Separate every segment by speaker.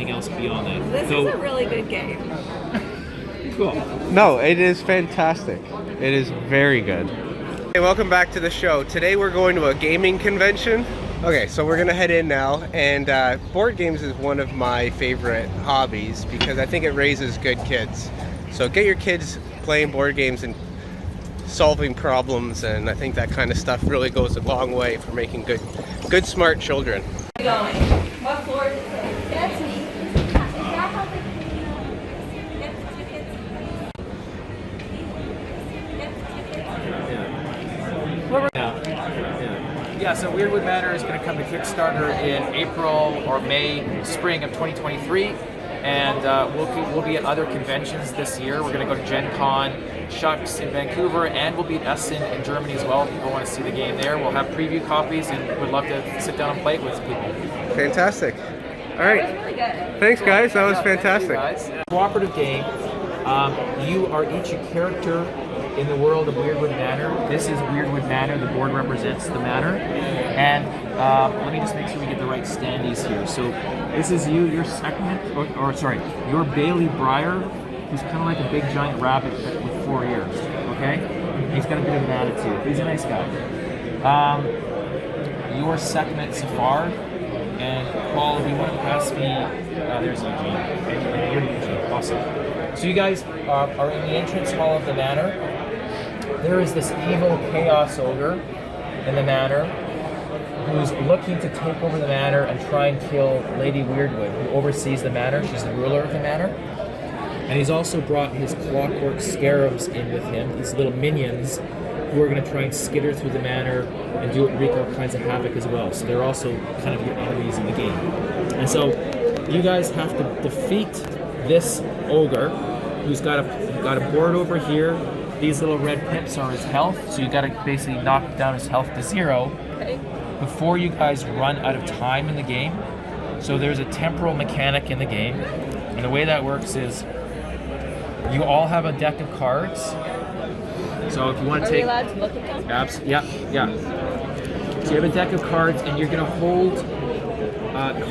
Speaker 1: anything else beyond that.
Speaker 2: This is a really good game.
Speaker 1: Cool.
Speaker 3: No, it is fantastic. It is very good. Hey, welcome back to the show. Today we're going to a gaming convention. Okay, so we're gonna head in now, and board games is one of my favorite hobbies because I think it raises good kids. So get your kids playing board games and solving problems, and I think that kind of stuff really goes a long way for making good smart children.
Speaker 2: Going. What floor is it? That's me. Is that how they get the tickets?
Speaker 1: Yeah, so Weirdwood Manor is going to come to Kickstarter in April or May, spring of 2023, and we'll be at other conventions this year. We're going to go to Gen Con, Shucks in Vancouver, and we'll be at Essen in Germany as well. If people want to see the game there, we'll have preview copies, and would love to sit down and play it with people.
Speaker 3: Fantastic. All right.
Speaker 2: That was really good.
Speaker 3: Thanks, guys. That was fantastic.
Speaker 1: Thank you, guys. Cooperative game. You are each a character in the world of Weirdwood Manor. This is Weirdwood Manor. The board represents the manor. And let me just make sure we get the right standees here. So this is you, your segment, your Bailey Briar, who's kind of like a big giant rabbit with 4 ears. Okay? He's got a bit of an attitude. He's a nice guy. Your segment Safar. And Paul, if you want to pass me, there's Eugene. And you're Eugene. Awesome. So you guys are in the entrance hall of the manor. There is this evil chaos ogre in the manor who's looking to take over the manor and try and kill Lady Weirdwood, who oversees the manor. She's the ruler of the manor. And he's also brought his clockwork scarabs in with him, these little minions who are going to try and skitter through the manor and wreak all kinds of havoc as well. So they're also kind of your enemies in the game. And so you guys have to defeat this ogre who's got a board over here. These little red pips are his health, so you got to basically knock down his health to 0 before you guys run out of time in the game. So there's a temporal mechanic in the game, and the way that works is you all have a deck of cards. So if you want to take,
Speaker 2: are we allowed to look at them?
Speaker 1: yeah. So you have a deck of cards, and you're going to hold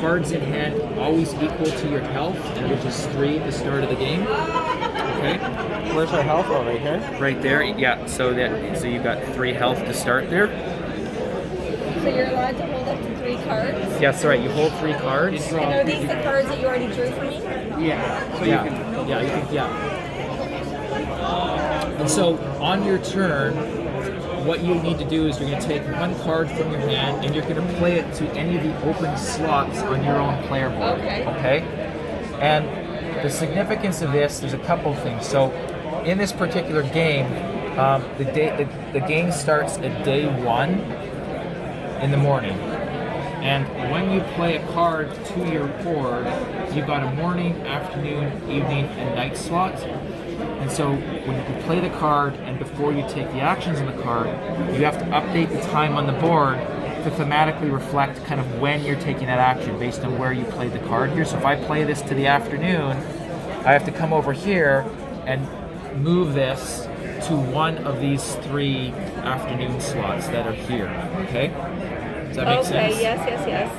Speaker 1: cards in hand always equal to your health, which is 3 at the start of the game. Okay.
Speaker 3: Where's our health? Oh, right here?
Speaker 1: Right there, yeah. So you've got 3 health to start there.
Speaker 2: So you're allowed to hold up to 3 cards?
Speaker 1: Yeah, that's right. You hold 3 cards.
Speaker 2: And are these the cards that you already drew for me?
Speaker 3: Yeah. So
Speaker 1: Yeah. And so on your turn, what you need to do is you're going to take 1 card from your hand and you're going to play it to any of the open slots on your own player board. Okay? And the significance of this, there's a couple things. So in this particular game, the game starts at day 1 in the morning. And when you play a card to your board, you've got a morning, afternoon, evening, and night slot. And so when you play the card and before you take the actions on the card, you have to update the time on the board to thematically reflect kind of when you're taking that action based on where you played the card here. So if I play this to the afternoon, I have to come over here and move this to one of these 3 afternoon slots that are here. Okay? Does that make sense?
Speaker 2: Okay, yes.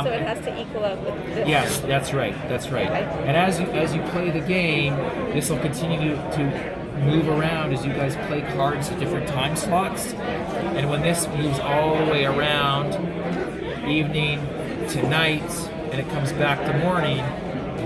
Speaker 2: So it has to equal up with this.
Speaker 1: Yes, that's right. Okay. And as you play the game, this will continue to move around as you guys play cards at different time slots. And when this moves all the way around, evening to night, and it comes back to morning,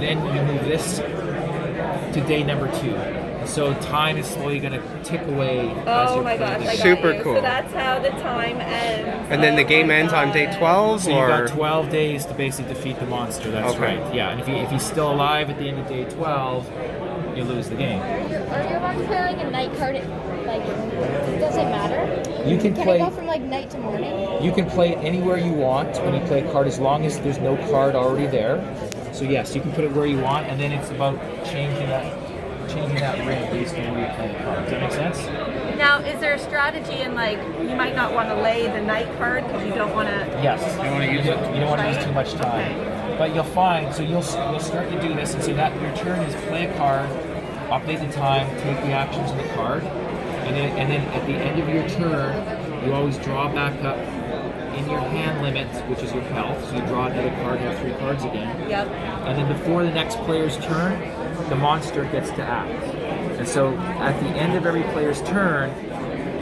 Speaker 1: then you move this to day number 2. So time is slowly going to tick away.
Speaker 2: Oh my gosh, I got
Speaker 3: Super
Speaker 2: you.
Speaker 3: cool.
Speaker 2: So that's how the time ends.
Speaker 3: And then the game ends on day 12,
Speaker 1: So you've got 12 days to basically defeat the monster. That's
Speaker 3: Okay.
Speaker 1: right. Yeah, and if he's still alive at the end of day 12, you lose the game.
Speaker 4: Are you allowed to play like a night card? Like, does it matter?
Speaker 1: You can
Speaker 4: Can
Speaker 1: play.
Speaker 4: it go from like night to morning?
Speaker 1: You can play it anywhere you want when you play a card, as long as there's no card already there. So yes, you can put it where you want, and then it's about changing that ring based on where you play the card. Does that make sense?
Speaker 2: Now, is there a strategy in like you might not want to lay the night card because you don't want to?
Speaker 1: Yes. You don't want to use it. You don't want to use too much time. But you'll find, so you'll start to do this, and so that your turn is play a card, update the time, take the actions of the card, and then at the end of your turn, you always draw back up in your hand limit, which is your health. So you draw another card, you have 3 cards again.
Speaker 2: Yep.
Speaker 1: And then before the next player's turn, the monster gets to act. And so at the end of every player's turn,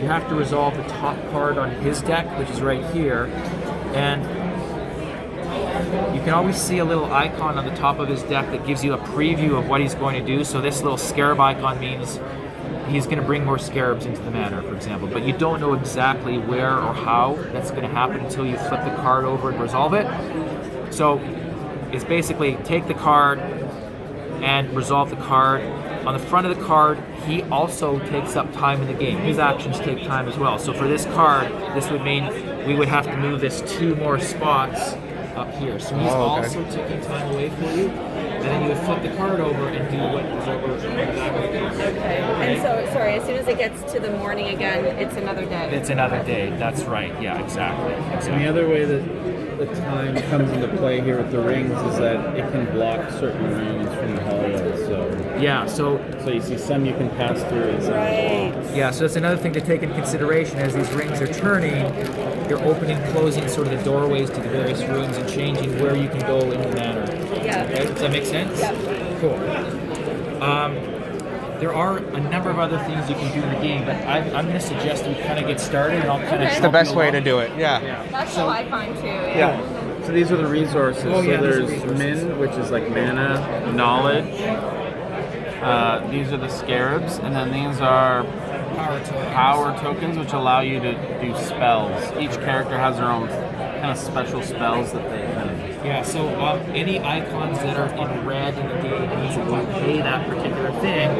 Speaker 1: you have to resolve the top card on his deck, which is right here. And you can always see a little icon on the top of his deck that gives you a preview of what he's going to do. So this little scarab icon means he's going to bring more scarabs into the manor, for example. But you don't know exactly where or how that's going to happen until you flip the card over and resolve it. So it's basically take the card and resolve the card. On the front of the card, he also takes up time in the game. His actions take time as well. So for this card, this would mean we would have to move this 2 more spots up here. So he's also taking time away for you. And then you would flip the card over and do what was over on the back of the card.
Speaker 2: Okay. And so, sorry, as soon as it gets to the morning again, it's another day.
Speaker 1: It's another day. That's right. Yeah, exactly.
Speaker 5: And the other way that the time comes into play here with the rings is that it can block certain rooms from the hallway. So
Speaker 1: yeah, so
Speaker 5: you see some you can pass through and some
Speaker 2: Right.
Speaker 1: yeah, so that's another thing to take into consideration as these rings are turning. You're opening, closing sort of the doorways to the various rooms and changing where you can go in the manor.
Speaker 2: Yeah.
Speaker 1: Okay, does that make sense?
Speaker 2: Yeah.
Speaker 1: Cool. There are a number of other things you can do in the game, but I'm going to suggest we kind of get started, and I'll kind of.
Speaker 2: Okay.
Speaker 3: It's the best way to do it. Yeah.
Speaker 2: That's how I find too.
Speaker 3: Yeah.
Speaker 5: So these are the resources.
Speaker 1: Oh, yeah,
Speaker 5: so
Speaker 1: these are
Speaker 5: there's
Speaker 1: resources.
Speaker 5: min, which is like mana, knowledge. These are the scarabs, and then these are power tokens, which allow you to do spells. Each character has their own kind of special spells that they kind of.
Speaker 1: Yeah, so any icons that are in red in the game means that you pay that particular thing,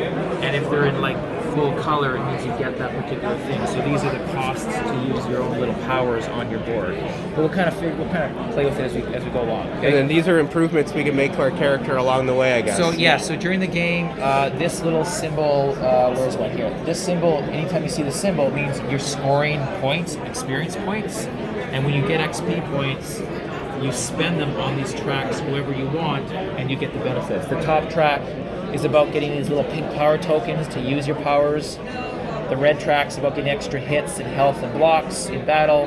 Speaker 1: and if they're in like full color, it means you get that particular thing. So these are the costs to use your own little powers on your board. But we'll kind of play with it as we go along. Okay?
Speaker 3: And then these are improvements we can make to our character along the way, I guess.
Speaker 1: So yeah, so during the game, this little symbol, where's one here? This symbol, anytime you see the symbol, means you're scoring points, experience points, and when you get XP points, you spend them on these tracks whoever you want, and you get the benefits. The top track is about getting these little pink power tokens to use your powers. The red track's about getting extra hits and health and blocks in battle.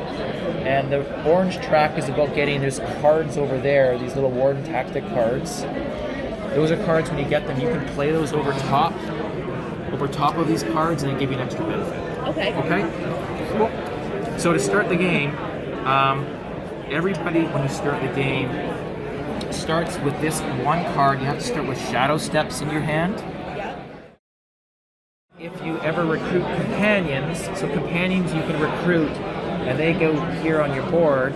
Speaker 1: And the orange track is about getting, there's cards over there, these little Warden Tactic cards. Those are cards, when you get them, you can play those over top of these cards, and they give you an extra benefit.
Speaker 2: Okay.
Speaker 1: Okay? Cool. So to start the game, everybody, when you start the game, starts with this one card. You have to start with Shadow Steps in your hand. If you ever recruit companions, so companions you can recruit, and they go here on your board,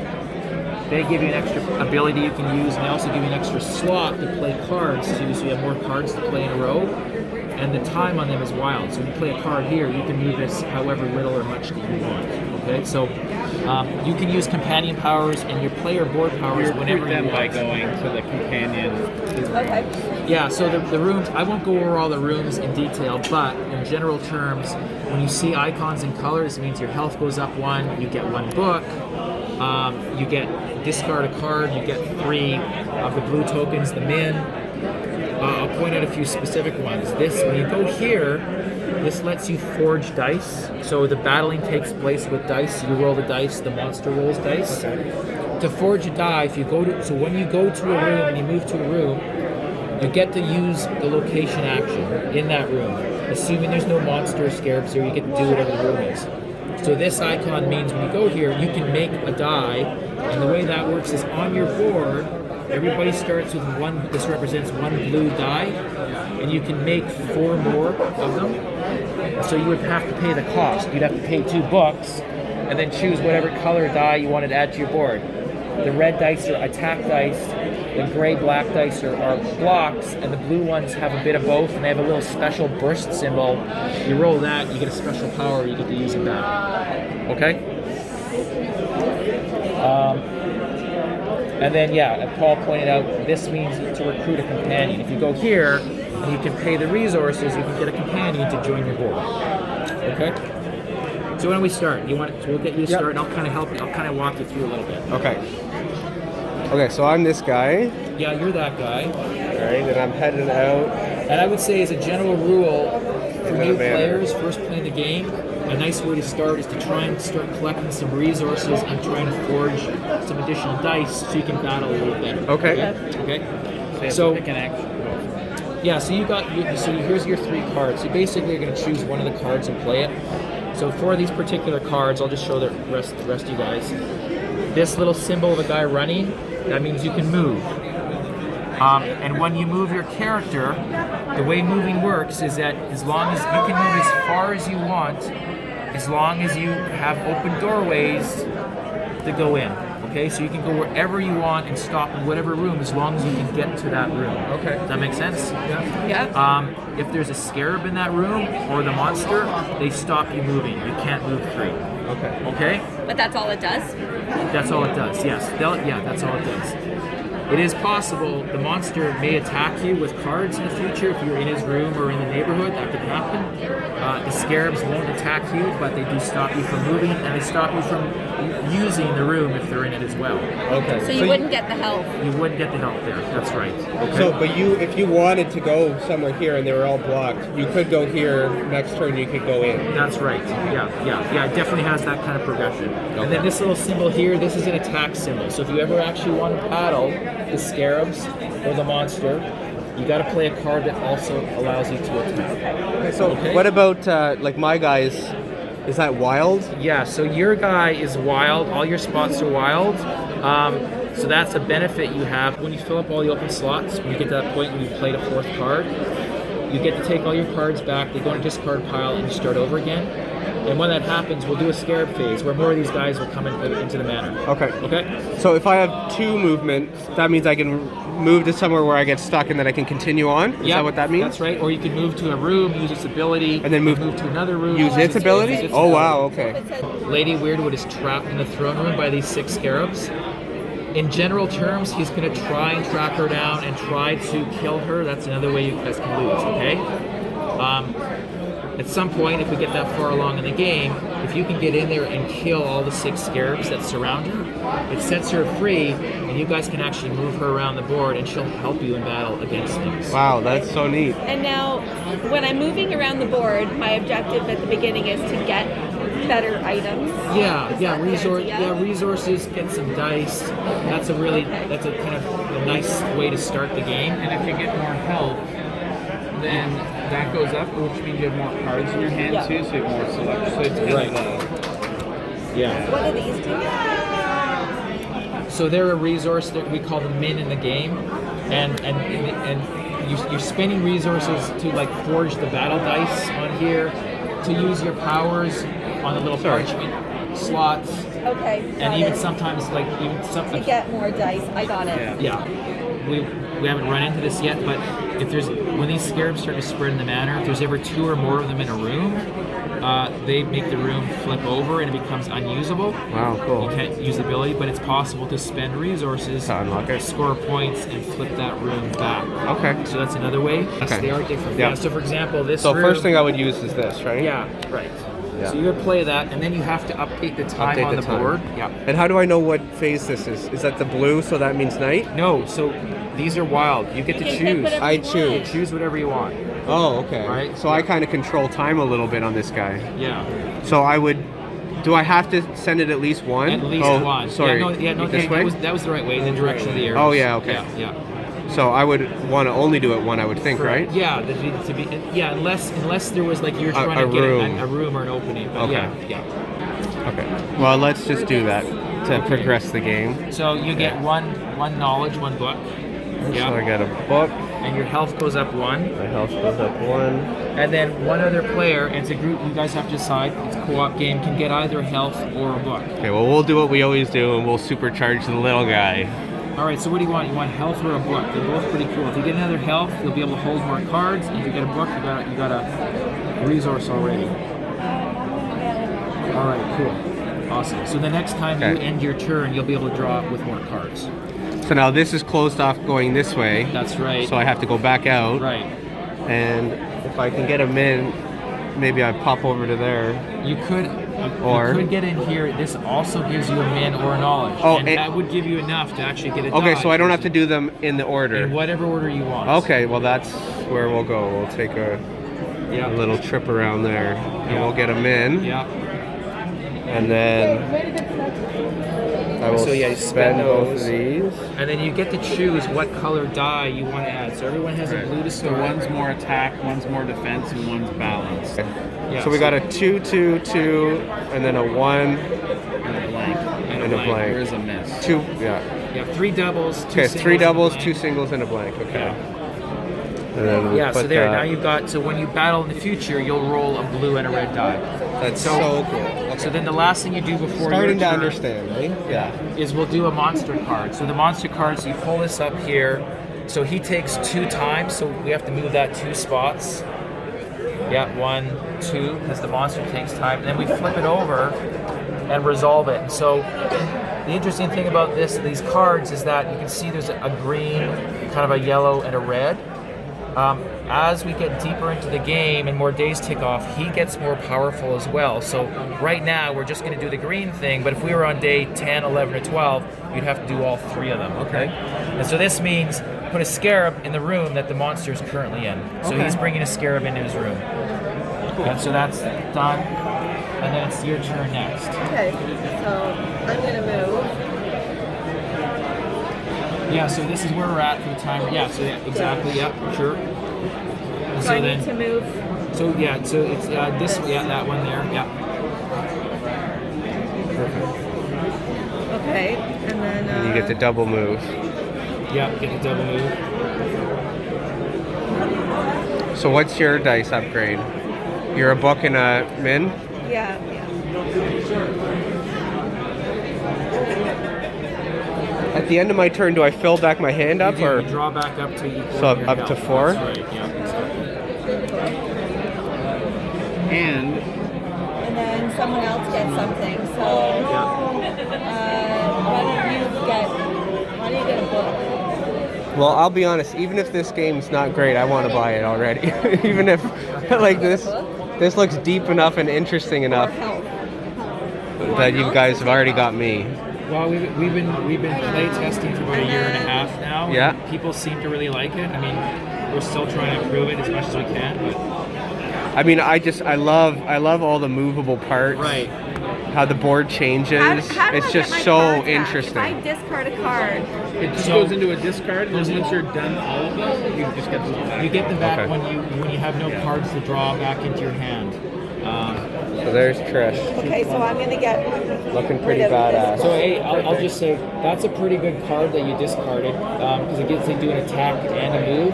Speaker 1: they give you an extra ability you can use, and they also give you an extra slot to play cards too, so you have more cards to play in a row. And the time on them is wild. So when you play a card here, you can move this however little or much that you want. Okay, so you can use companion powers and your player board powers whenever you
Speaker 5: them
Speaker 1: want.
Speaker 5: by going to the companion.
Speaker 2: Okay.
Speaker 1: Yeah, so the rooms, I won't go over all the rooms in detail, but in general terms, when you see icons and colors, it means your health goes up 1, you get 1 book, you get discard a card, you get 3 of the blue tokens, the min. I'll point out a few specific ones. This, when you go here, this lets you forge dice. So the battling takes place with dice. You roll the dice, the monster rolls dice. To forge a die, if you go to, so when you go to a room and you move to a room, you get to use the location action in that room. Assuming there's no monster or scarabs here, you get to do whatever the room is. So this icon means when you go here, you can make a die, and the way that works is on your board, everybody starts with 1, this represents 1 blue die, and you can make 4 more of them. So you would have to pay the cost. You'd have to pay 2 books, and then choose whatever color die you wanted to add to your board. The red dice are attack dice, the gray-black dice are blocks, and the blue ones have a bit of both, and they have a little special burst symbol. You roll that, you get a special power you get to use in battle. Okay? And then, yeah, as Paul pointed out, this means to recruit a companion. If you go here, and you can pay the resources, you can get a companion to join your board. Okay? So when do we start? So we'll get you to start, and I'll kind of help you. I'll kind of walk you through a little bit.
Speaker 3: Okay, so I'm this guy.
Speaker 1: Yeah, you're that guy.
Speaker 3: All right, and I'm heading out.
Speaker 1: And I would say, as a general rule, for new players first playing the game, a nice way to start is to try and start collecting some resources and trying to forge some additional dice so you can battle a little better.
Speaker 3: Okay.
Speaker 1: Okay. So
Speaker 5: pick an action.
Speaker 1: yeah, so here's your 3 cards. So basically you're going to choose one of the cards and play it. So for these particular cards, I'll just show the rest of you guys. This little symbol of a guy running, that means you can move. And when you move your character, the way moving works is that as long as you can move as far as you want, as long as you have open doorways to go in. Okay, so you can go wherever you want and stop in whatever room as long as you can get to that room.
Speaker 3: Okay.
Speaker 1: Does that make sense?
Speaker 2: Yeah.
Speaker 1: If there's a scarab in that room or the monster, they stop you moving. You can't move through.
Speaker 3: Okay.
Speaker 1: Okay?
Speaker 2: But that's all it does?
Speaker 1: That's all it does, yes. That's all it does. It is possible the monster may attack you with cards in the future if you're in his room or in the neighborhood. That could happen. The scarabs won't attack you, but they do stop you from moving, and they stop you from using the room if they're in it as well.
Speaker 3: Okay.
Speaker 2: So you wouldn't get the health.
Speaker 1: You wouldn't get the help there. That's right. Okay.
Speaker 3: So, but if you wanted to go somewhere here and they were all blocked, you could go here. Next turn, you could go in.
Speaker 1: That's right. Yeah. It definitely has that kind of progression. And then this little symbol here, this is an attack symbol. So if you ever actually want to battle the scarabs or the monster, you got to play a card that also allows you to attack.
Speaker 3: Okay, so what about like my guys? Is that wild?
Speaker 1: Yeah, so your guy is wild. All your spots are wild. So that's a benefit you have. When you fill up all the open slots, when you get to that point when you've played a 4th card, you get to take all your cards back, they go in a discard pile, and you start over again. And when that happens, we'll do a scarab phase where more of these guys will come into the manor. Okay?
Speaker 3: So if I have 2 movement, that means I can move to somewhere where I get stuck and then I can continue on? Is that what that means?
Speaker 1: That's right. Or you can move to a room, use its ability,
Speaker 3: and then move
Speaker 1: to another room.
Speaker 3: Use its ability?
Speaker 1: its
Speaker 3: Oh,
Speaker 1: ability.
Speaker 3: wow, okay.
Speaker 1: Lady Weirdwood is trapped in the throne room by these 6 scarabs. In general terms, he's going to try and track her down and try to kill her. That's another way you guys can lose, okay? At some point, if we get that far along in the game, if you can get in there and kill all the 6 scarabs that surround her, it sets her free, and you guys can actually move her around the board, and she'll help you in battle against things.
Speaker 3: Wow, that's so neat.
Speaker 2: And now, when I'm moving around the board, my objective at the beginning is to get better items.
Speaker 1: Resources, get some dice. That's a kind of a nice way to start the game.
Speaker 5: And if you get more health, then that goes up, which means you have more cards in your hand too, so you have more selection. So it's kind of
Speaker 2: What do these do?
Speaker 1: So they're a resource that we call the min in the game, and you're spending resources to like forge the battle dice on here, to use your powers on the little parchment slots,
Speaker 2: Okay.
Speaker 1: and even sometimes
Speaker 2: to get more dice. I got it.
Speaker 1: Yeah. We haven't run into this yet, but when these scarabs start to spread in the manor, if there's ever 2 or more of them in a room, they make the room flip over and it becomes unusable.
Speaker 3: Wow, cool.
Speaker 1: You can't use the ability, but it's possible to spend resources
Speaker 3: To unlock it.
Speaker 1: score points, and flip that room back.
Speaker 3: Okay.
Speaker 1: So that's another way.
Speaker 3: Okay.
Speaker 1: They are different.
Speaker 3: Yeah.
Speaker 1: So for example, this
Speaker 3: So
Speaker 1: room,
Speaker 3: first thing I would use is this, right?
Speaker 1: Yeah, right.
Speaker 3: Yeah.
Speaker 1: So you would play that, and then you have to update the time
Speaker 3: Update
Speaker 1: on
Speaker 3: the
Speaker 1: the
Speaker 3: time.
Speaker 1: board. Yeah.
Speaker 3: And how do I know what phase this is? Is that the blue, so that means night?
Speaker 1: No, so these are wild. You get to
Speaker 2: You can pick
Speaker 1: choose.
Speaker 2: whatever
Speaker 3: I
Speaker 2: you
Speaker 3: choose.
Speaker 2: want.
Speaker 1: Choose whatever you want.
Speaker 3: Oh, okay.
Speaker 1: Right.
Speaker 3: So I kind of control time a little bit on this guy.
Speaker 1: Yeah.
Speaker 3: So do I have to send it at least one?
Speaker 1: At least
Speaker 3: oh,
Speaker 1: one.
Speaker 3: Sorry.
Speaker 1: This
Speaker 3: way?
Speaker 1: that was the right way, in the direction of the arrows.
Speaker 3: Oh, yeah, okay.
Speaker 1: Yeah.
Speaker 3: So I would want to only do it one, I would think,
Speaker 1: Correct.
Speaker 3: right?
Speaker 1: Yeah, unless there was like you're trying
Speaker 3: a
Speaker 1: to get
Speaker 3: room.
Speaker 1: a room or an opening. But
Speaker 3: Okay.
Speaker 1: Yeah.
Speaker 3: Okay. Well, let's just do that to progress the game.
Speaker 1: So you get one knowledge, one book.
Speaker 3: So I got a book.
Speaker 1: And your health goes up 1.
Speaker 3: My health goes up 1.
Speaker 1: And then one other player, and it's a group, you guys have to decide, it's a co-op game, can get either health or a book.
Speaker 3: Okay, well, we'll do what we always do, and we'll supercharge the little guy.
Speaker 1: All right, so what do you want? You want health or a book? They're both pretty cool. If you get another health, you'll be able to hold more cards. And if you get a book, you got a resource already. All right, cool. Awesome. So the next time you end your turn, you'll be able to draw with more cards.
Speaker 3: So now this is closed off going this way.
Speaker 1: That's right.
Speaker 3: So I have to go back out.
Speaker 1: Right.
Speaker 3: And if I can get him in, maybe I pop over to there.
Speaker 1: You could get in here. This also gives you a min or a knowledge.
Speaker 3: Oh,
Speaker 1: and that would give you enough to actually get it.
Speaker 3: Okay, so I don't have to do them in the order.
Speaker 1: In whatever order you want.
Speaker 3: Okay, well that's where we'll go. We'll take a
Speaker 1: Yeah.
Speaker 3: a little trip around there, and
Speaker 1: Yeah.
Speaker 3: we'll get them in,
Speaker 1: Yeah.
Speaker 3: and then I will
Speaker 1: So, yeah, you
Speaker 3: spend
Speaker 1: spend
Speaker 3: both
Speaker 1: those.
Speaker 3: of these.
Speaker 1: And then you get to choose what color die you want to add. So everyone has a blue to
Speaker 5: So
Speaker 1: start.
Speaker 5: one's more attack, one's more defense, and one's balance.
Speaker 1: Yeah,
Speaker 3: So we got a 2, 2, 2, and then a 1,
Speaker 5: And a blank.
Speaker 3: And a blank.
Speaker 5: There is a miss.
Speaker 3: 2. Yeah.
Speaker 1: You have 3 doubles, 2
Speaker 3: Okay,
Speaker 1: singles,
Speaker 3: 3
Speaker 1: and a
Speaker 3: doubles,
Speaker 1: blank.
Speaker 3: 2 singles, and a blank. Okay.
Speaker 1: Yeah.
Speaker 3: And then we
Speaker 1: Yeah, so
Speaker 3: put
Speaker 1: there,
Speaker 3: that-
Speaker 1: now you've got, so when you battle in the future, you'll roll a blue and a red die.
Speaker 3: That's so cool.
Speaker 1: So then the last thing you do before
Speaker 3: Starting to
Speaker 1: your turn
Speaker 3: understand, right? Yeah.
Speaker 1: is we'll do a monster card. So the monster cards, you pull this up here. So he takes 2 times, so we have to move that 2 spots. Yeah, 1, 2, because the monster takes time. And then we flip it over and resolve it. And so the interesting thing about these cards is that you can see there's a green, kind of a yellow, and a red. As we get deeper into the game and more days tick off, he gets more powerful as well. So right now we're just going to do the green thing, but if we were on day 10, 11, or 12, you'd have to do all 3 of them, okay? And so this means put a scarab in the room that the monster is currently in. So
Speaker 3: Okay.
Speaker 1: he's bringing a scarab into his room. And so that's done, and then it's your turn next.
Speaker 2: Okay, so I'm gonna move.
Speaker 1: Yeah, so this is where we're at for the timer. Yeah, so yeah, exactly, yeah, sure. And
Speaker 2: So I need to move.
Speaker 1: So yeah, so it's this, yeah, that one there, yeah.
Speaker 2: Okay, and then
Speaker 3: And you get the double move.
Speaker 1: Yeah, get the double move.
Speaker 3: So what's your dice upgrade? You're a book and a min?
Speaker 2: yeah.
Speaker 3: At the end of my turn, do I fill back my hand up,
Speaker 1: You
Speaker 3: or?
Speaker 1: draw back up to equal
Speaker 3: So
Speaker 1: your
Speaker 3: up to
Speaker 1: health.
Speaker 3: 4?
Speaker 1: That's right, yeah.
Speaker 5: And
Speaker 2: And then someone else gets something. So why don't you get a book?
Speaker 3: Well, I'll be honest. Even if this game's not great, I want to buy it already. Even if, like this looks deep enough and interesting enough
Speaker 2: Health.
Speaker 3: that you guys have already got me.
Speaker 1: Well, we've been play testing for about a year and a half now. and
Speaker 3: Yeah.
Speaker 1: People seem to really like it. I mean, we're still trying to improve it as much as we can. But
Speaker 3: I mean, I love all the movable parts.
Speaker 1: right.
Speaker 3: How the board changes.
Speaker 2: How do
Speaker 3: It's
Speaker 2: I
Speaker 3: just
Speaker 2: get my
Speaker 3: so
Speaker 2: cards back?
Speaker 3: interesting.
Speaker 2: If I discard a card,
Speaker 5: it just
Speaker 1: So-
Speaker 5: goes into a discard, and then once you're done all of them, you just get them all back.
Speaker 1: You get them back
Speaker 3: Okay.
Speaker 1: when you have no cards to draw back into your hand.
Speaker 3: So there's Trish,
Speaker 2: okay, so I'm gonna get
Speaker 3: looking pretty
Speaker 2: rid of this.
Speaker 3: badass.
Speaker 1: So hey, I'll just say that's a pretty good card that you discarded because it gets to do an attack and a move.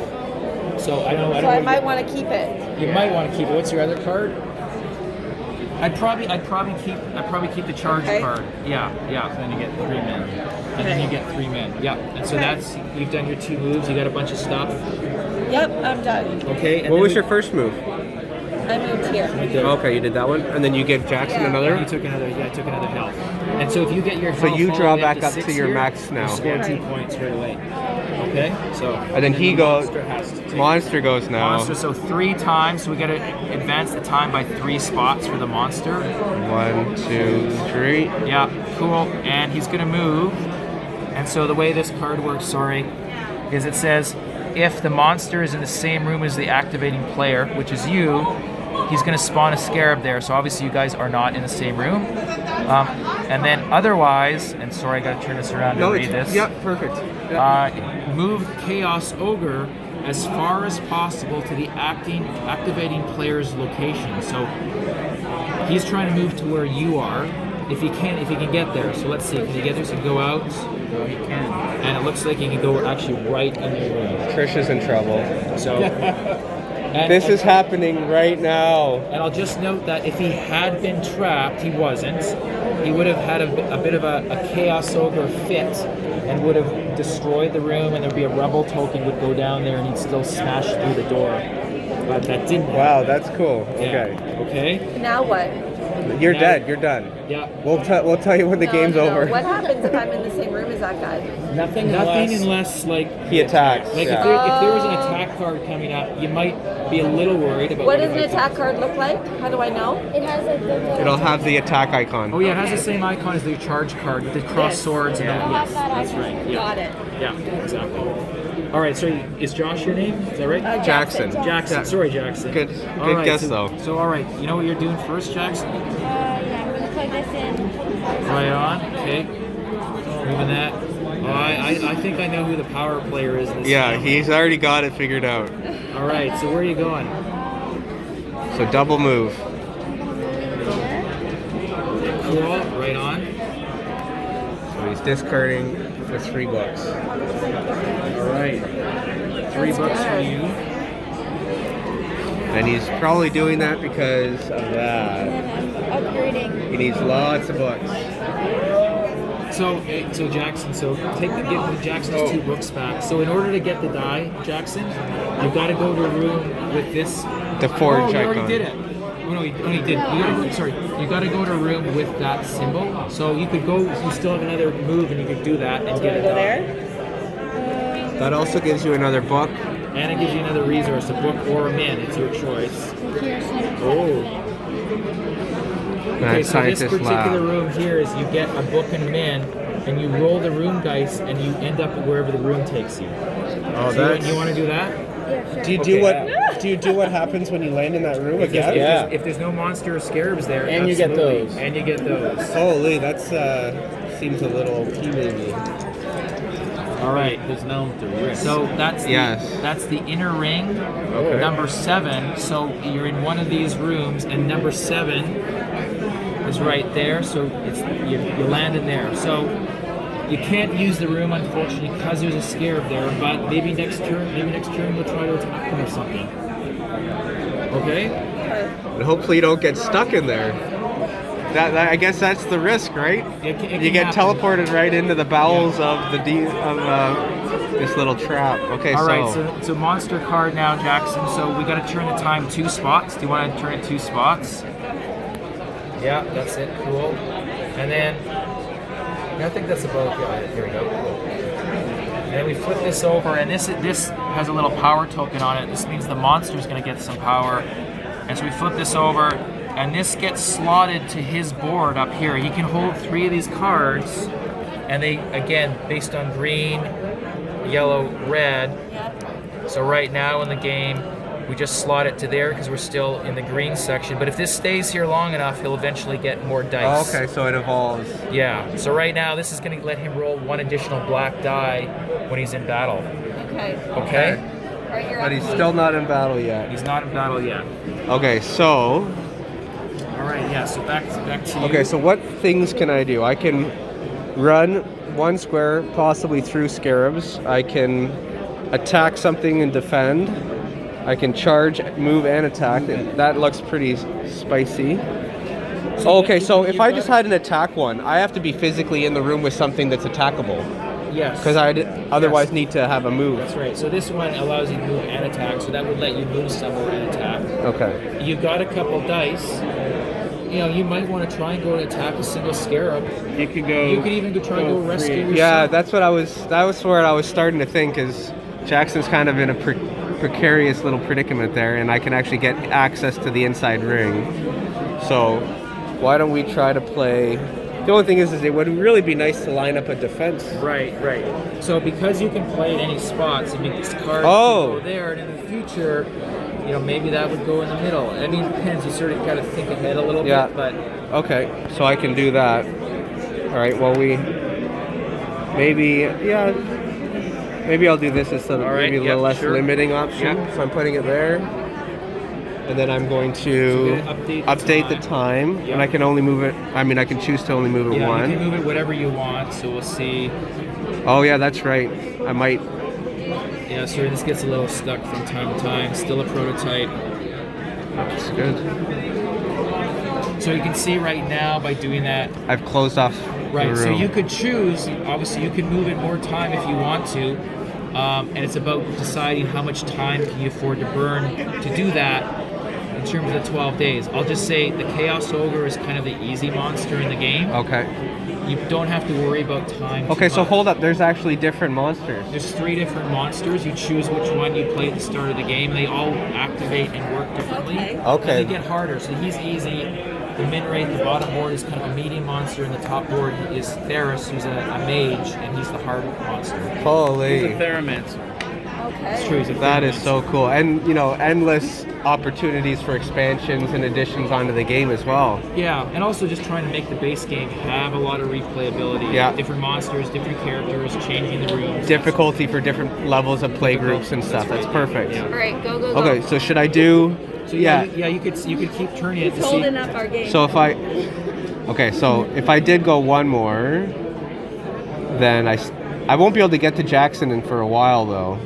Speaker 1: So I don't
Speaker 2: So I
Speaker 1: know.
Speaker 2: might want to keep it.
Speaker 1: You might want to keep it. What's your other card? I'd probably keep the charge
Speaker 2: Okay.
Speaker 1: card. Yeah.
Speaker 5: Then you get 3 men.
Speaker 1: And then you get 3 men. Yeah. And so
Speaker 2: Okay.
Speaker 1: that's you've done your 2 moves. You got a bunch of stuff.
Speaker 2: Yep, I'm done.
Speaker 1: Okay. And
Speaker 3: What
Speaker 1: then
Speaker 3: was
Speaker 1: we-
Speaker 3: your first move?
Speaker 2: I moved here.
Speaker 1: Right there.
Speaker 3: Okay, you did that one, and then you give Jackson
Speaker 2: Yeah.
Speaker 3: another.
Speaker 1: You took another. Yeah, I took another health. And so if you get your
Speaker 3: So
Speaker 1: health
Speaker 3: you
Speaker 1: all
Speaker 3: draw
Speaker 1: the way
Speaker 3: back up
Speaker 1: 6
Speaker 3: to your
Speaker 1: here,
Speaker 3: max now.
Speaker 1: You score 2 points right away. Okay. So.
Speaker 3: And then he
Speaker 1: the
Speaker 3: goes.
Speaker 1: monster has to take-
Speaker 3: Monster goes now.
Speaker 1: Monster. So 3 times. So we got to advance the time by 3 spots for the monster.
Speaker 3: 1, 2, 3.
Speaker 1: Yeah, cool. And he's gonna move. And so the way this card works, is it says if the monster is in the same room as the activating player, which is you, he's gonna spawn a scarab there. So obviously you guys are not in the same room. And then otherwise, and sorry, I gotta turn this around to read this.
Speaker 3: Yeah, perfect. Yeah.
Speaker 1: Move Chaos Ogre as far as possible to the activating player's location. So he's trying to move to where you are, if he can get there. So let's see, can he get there? So go out. He can. And it looks like he can go actually right in the room.
Speaker 3: Trish is in trouble.
Speaker 1: So and,
Speaker 3: This is happening right now.
Speaker 1: And I'll just note that if he had been trapped, he wasn't. He would have had a bit of a Chaos Ogre fit and would have destroyed the room, and there'd be a rebel token would go down there and he'd still smash through the door. But that didn't happen.
Speaker 3: Wow, that's cool.
Speaker 1: Yeah.
Speaker 3: Okay.
Speaker 1: Okay?
Speaker 2: Now what?
Speaker 3: You're
Speaker 1: Now-
Speaker 3: dead. You're done.
Speaker 1: Yeah.
Speaker 3: We'll tell you when the game's
Speaker 2: No.
Speaker 3: over.
Speaker 2: What happens if I'm in the same room as that guy?
Speaker 5: Nothing
Speaker 1: Unless like
Speaker 3: He attacks.
Speaker 1: Like
Speaker 3: yeah.
Speaker 1: if there was an attack card coming up, you might be a little worried about
Speaker 2: What
Speaker 1: what
Speaker 2: does an
Speaker 1: it might
Speaker 2: attack card look like? How do I know?
Speaker 4: It has like the
Speaker 3: It'll have the attack icon.
Speaker 1: Oh yeah, it has the same icon as the charge card with the cross
Speaker 2: Yes.
Speaker 1: swords and all.
Speaker 4: Yeah.
Speaker 1: Yes, that's right. Yeah.
Speaker 2: Got it.
Speaker 1: Yeah, exactly. All right, so is Josh your name? Is that right?
Speaker 3: Jackson.
Speaker 1: Jackson.
Speaker 3: Yeah.
Speaker 1: Sorry, Jackson.
Speaker 3: Good
Speaker 1: All right,
Speaker 3: guess
Speaker 1: so,
Speaker 3: though.
Speaker 1: So, all right, you know what you're doing first, Jackson?
Speaker 4: Yeah, I'm gonna plug this in.
Speaker 1: Right on. Okay. Moving that. Oh, I think I know who the power player is. In this
Speaker 3: Yeah,
Speaker 1: game.
Speaker 3: he's already got it figured out.
Speaker 1: All right. So where are you going?
Speaker 3: So double move.
Speaker 1: Cool. Right on.
Speaker 3: So he's discarding for 3 books.
Speaker 1: All right. 3 bucks for you.
Speaker 3: And he's probably doing that because of that.
Speaker 4: And then I'm upgrading.
Speaker 3: He needs lots of books.
Speaker 1: So Jackson, give Jackson's 2 books back. So in order to get the die, Jackson, you've got to go to a room with this.
Speaker 3: The forge
Speaker 1: Oh, you
Speaker 3: icon.
Speaker 1: already did it. Oh no, you did. You got to go to a room with that symbol. So you could go. You still have another move, and you could do that and get it die.
Speaker 3: That also gives you another book.
Speaker 1: And it gives you another resource, a book or a min. It's your choice. Oh. Okay, so this
Speaker 3: Scientist
Speaker 1: particular
Speaker 3: lab.
Speaker 1: room here is you get a book and a min, and you roll the room dice, and you end up wherever the room takes you.
Speaker 3: Oh,
Speaker 1: So
Speaker 3: that's.
Speaker 1: you want to do that?
Speaker 4: Yeah, sure.
Speaker 3: Do you do what? Do you do what happens when you land in that room again?
Speaker 1: If there's no monster or scarabs there,
Speaker 5: And you get
Speaker 1: absolutely.
Speaker 5: those.
Speaker 1: And you get those.
Speaker 3: Holy, that's seems a little pee-wee.
Speaker 1: All right.
Speaker 5: There's no to risk.
Speaker 1: So that's the inner ring,
Speaker 3: Okay.
Speaker 1: number 7. So you're in one of these rooms, and number 7 is right there. So it's you land in there. So you can't use the room, unfortunately, because there's a scarab there. But maybe next turn we'll try to attack them or something. Okay.
Speaker 3: And hopefully you don't get stuck in there. That I guess that's the risk, right?
Speaker 1: It
Speaker 3: You
Speaker 1: can
Speaker 3: get
Speaker 1: happen.
Speaker 3: teleported right into the bowels of the this little trap. Okay,
Speaker 1: All right, so monster card now, Jackson. So we got to turn the time 2 spots. Do you want to turn it 2 spots? Yeah, that's it. Cool. And then I think that's about. Yeah, here we go. Cool. And then we flip this over, and this has a little power token on it. This means the monster's going to get some power. And so we flip this over, and this gets slotted to his board up here. He can hold 3 of these cards, and they, again, based on green, yellow, red. So right now in the game, we just slot it to there because we're still in the green section. But if this stays here long enough, he'll eventually get more dice.
Speaker 3: okay, so it evolves.
Speaker 1: Yeah. So right now, this is going to let him roll 1 additional black die when he's in battle.
Speaker 2: Okay.
Speaker 1: Okay?
Speaker 2: All right, you're
Speaker 3: But
Speaker 2: up.
Speaker 3: he's still not in battle yet.
Speaker 1: He's not in battle yet.
Speaker 3: Okay, so
Speaker 1: All right. Yeah. So back to you.
Speaker 3: okay, so what things can I do? I can run 1 square, possibly through scarabs. I can attack something and defend. I can charge, move, and attack. That looks pretty spicy. Okay, so if I just had an attack one, I have to be physically in the room with something that's attackable.
Speaker 1: Yes.
Speaker 3: Because I'd otherwise
Speaker 1: Yes.
Speaker 3: need to have a move.
Speaker 1: That's right. So this one allows you to move and attack. So that would let you move somewhere and attack.
Speaker 3: Okay.
Speaker 1: You've got a couple dice. You know, you might want to try and go and attack a single scarab.
Speaker 5: You could go.
Speaker 1: You could even go try and go rescue yourself.
Speaker 3: Yeah, that's what that was where I was starting to think is Jackson's kind of in a precarious little predicament there, and I can actually get access to the inside ring. So why don't we try to play? The only thing is it would really be nice to line up a defense.
Speaker 1: Right. So because you can play at any spots, I mean, this card
Speaker 3: Oh.
Speaker 1: can go there, and in the future, you know, maybe that would go in the middle. I mean, it depends. You sort of got to think ahead a little
Speaker 3: Yeah.
Speaker 1: bit, but
Speaker 3: Okay, so I can do that. All right. Well, maybe I'll do this instead of
Speaker 1: All right,
Speaker 3: maybe a
Speaker 1: yep,
Speaker 3: little less
Speaker 1: sure.
Speaker 3: limiting option.
Speaker 1: Yep.
Speaker 3: So I'm putting it there, and then I'm going to
Speaker 1: So we're gonna
Speaker 3: update the time,
Speaker 1: Yep.
Speaker 3: and I can only move it. I mean, I can choose to only move it
Speaker 1: yeah,
Speaker 3: one.
Speaker 1: you can move it whatever you want. So we'll see.
Speaker 3: Oh yeah, that's right. I might.
Speaker 1: Yeah, sorry, this gets a little stuck from time to time. Still a prototype.
Speaker 3: That's good.
Speaker 1: So you can see right now by doing that.
Speaker 3: I've closed off
Speaker 1: Right,
Speaker 3: the
Speaker 1: so
Speaker 3: room.
Speaker 1: you could choose, obviously you can move it more time if you want to, and it's about deciding how much time can you afford to burn to do that in terms of the 12 days. I'll just say the Chaos Ogre is kind of the easy monster in the game.
Speaker 3: Okay.
Speaker 1: You don't have to worry about time.
Speaker 3: Okay,
Speaker 1: too
Speaker 3: so
Speaker 1: much.
Speaker 3: hold up. There's actually different monsters.
Speaker 1: There's 3 different monsters. You choose which one you play at the start of the game. They all activate and work differently.
Speaker 2: Okay.
Speaker 3: Okay.
Speaker 1: And they get harder. So he's easy. The min rate, the bottom board is kind of a medium monster, and the top board is Theris, who's a mage, and he's the hard monster.
Speaker 5: He's a
Speaker 3: Holy.
Speaker 5: Theramancer.
Speaker 1: It's true. He's a
Speaker 3: That
Speaker 1: third
Speaker 3: is so cool. And, you know, endless opportunities for expansions and additions onto the game as well.
Speaker 1: Yeah, and also just trying to make the base game have a lot of replayability.
Speaker 3: Yeah.
Speaker 1: Different monsters, different characters, changing the rooms.
Speaker 3: Difficulty for different levels of play groups and stuff. That's perfect.
Speaker 1: Yeah.
Speaker 2: All right, go, go, go.
Speaker 3: Okay, so should I do...
Speaker 1: So you could keep turning it to
Speaker 2: He's
Speaker 1: see.
Speaker 2: holding up our game.
Speaker 3: So if I... Okay, so if I did go one more, then I won't be able to get to Jackson for a while, though.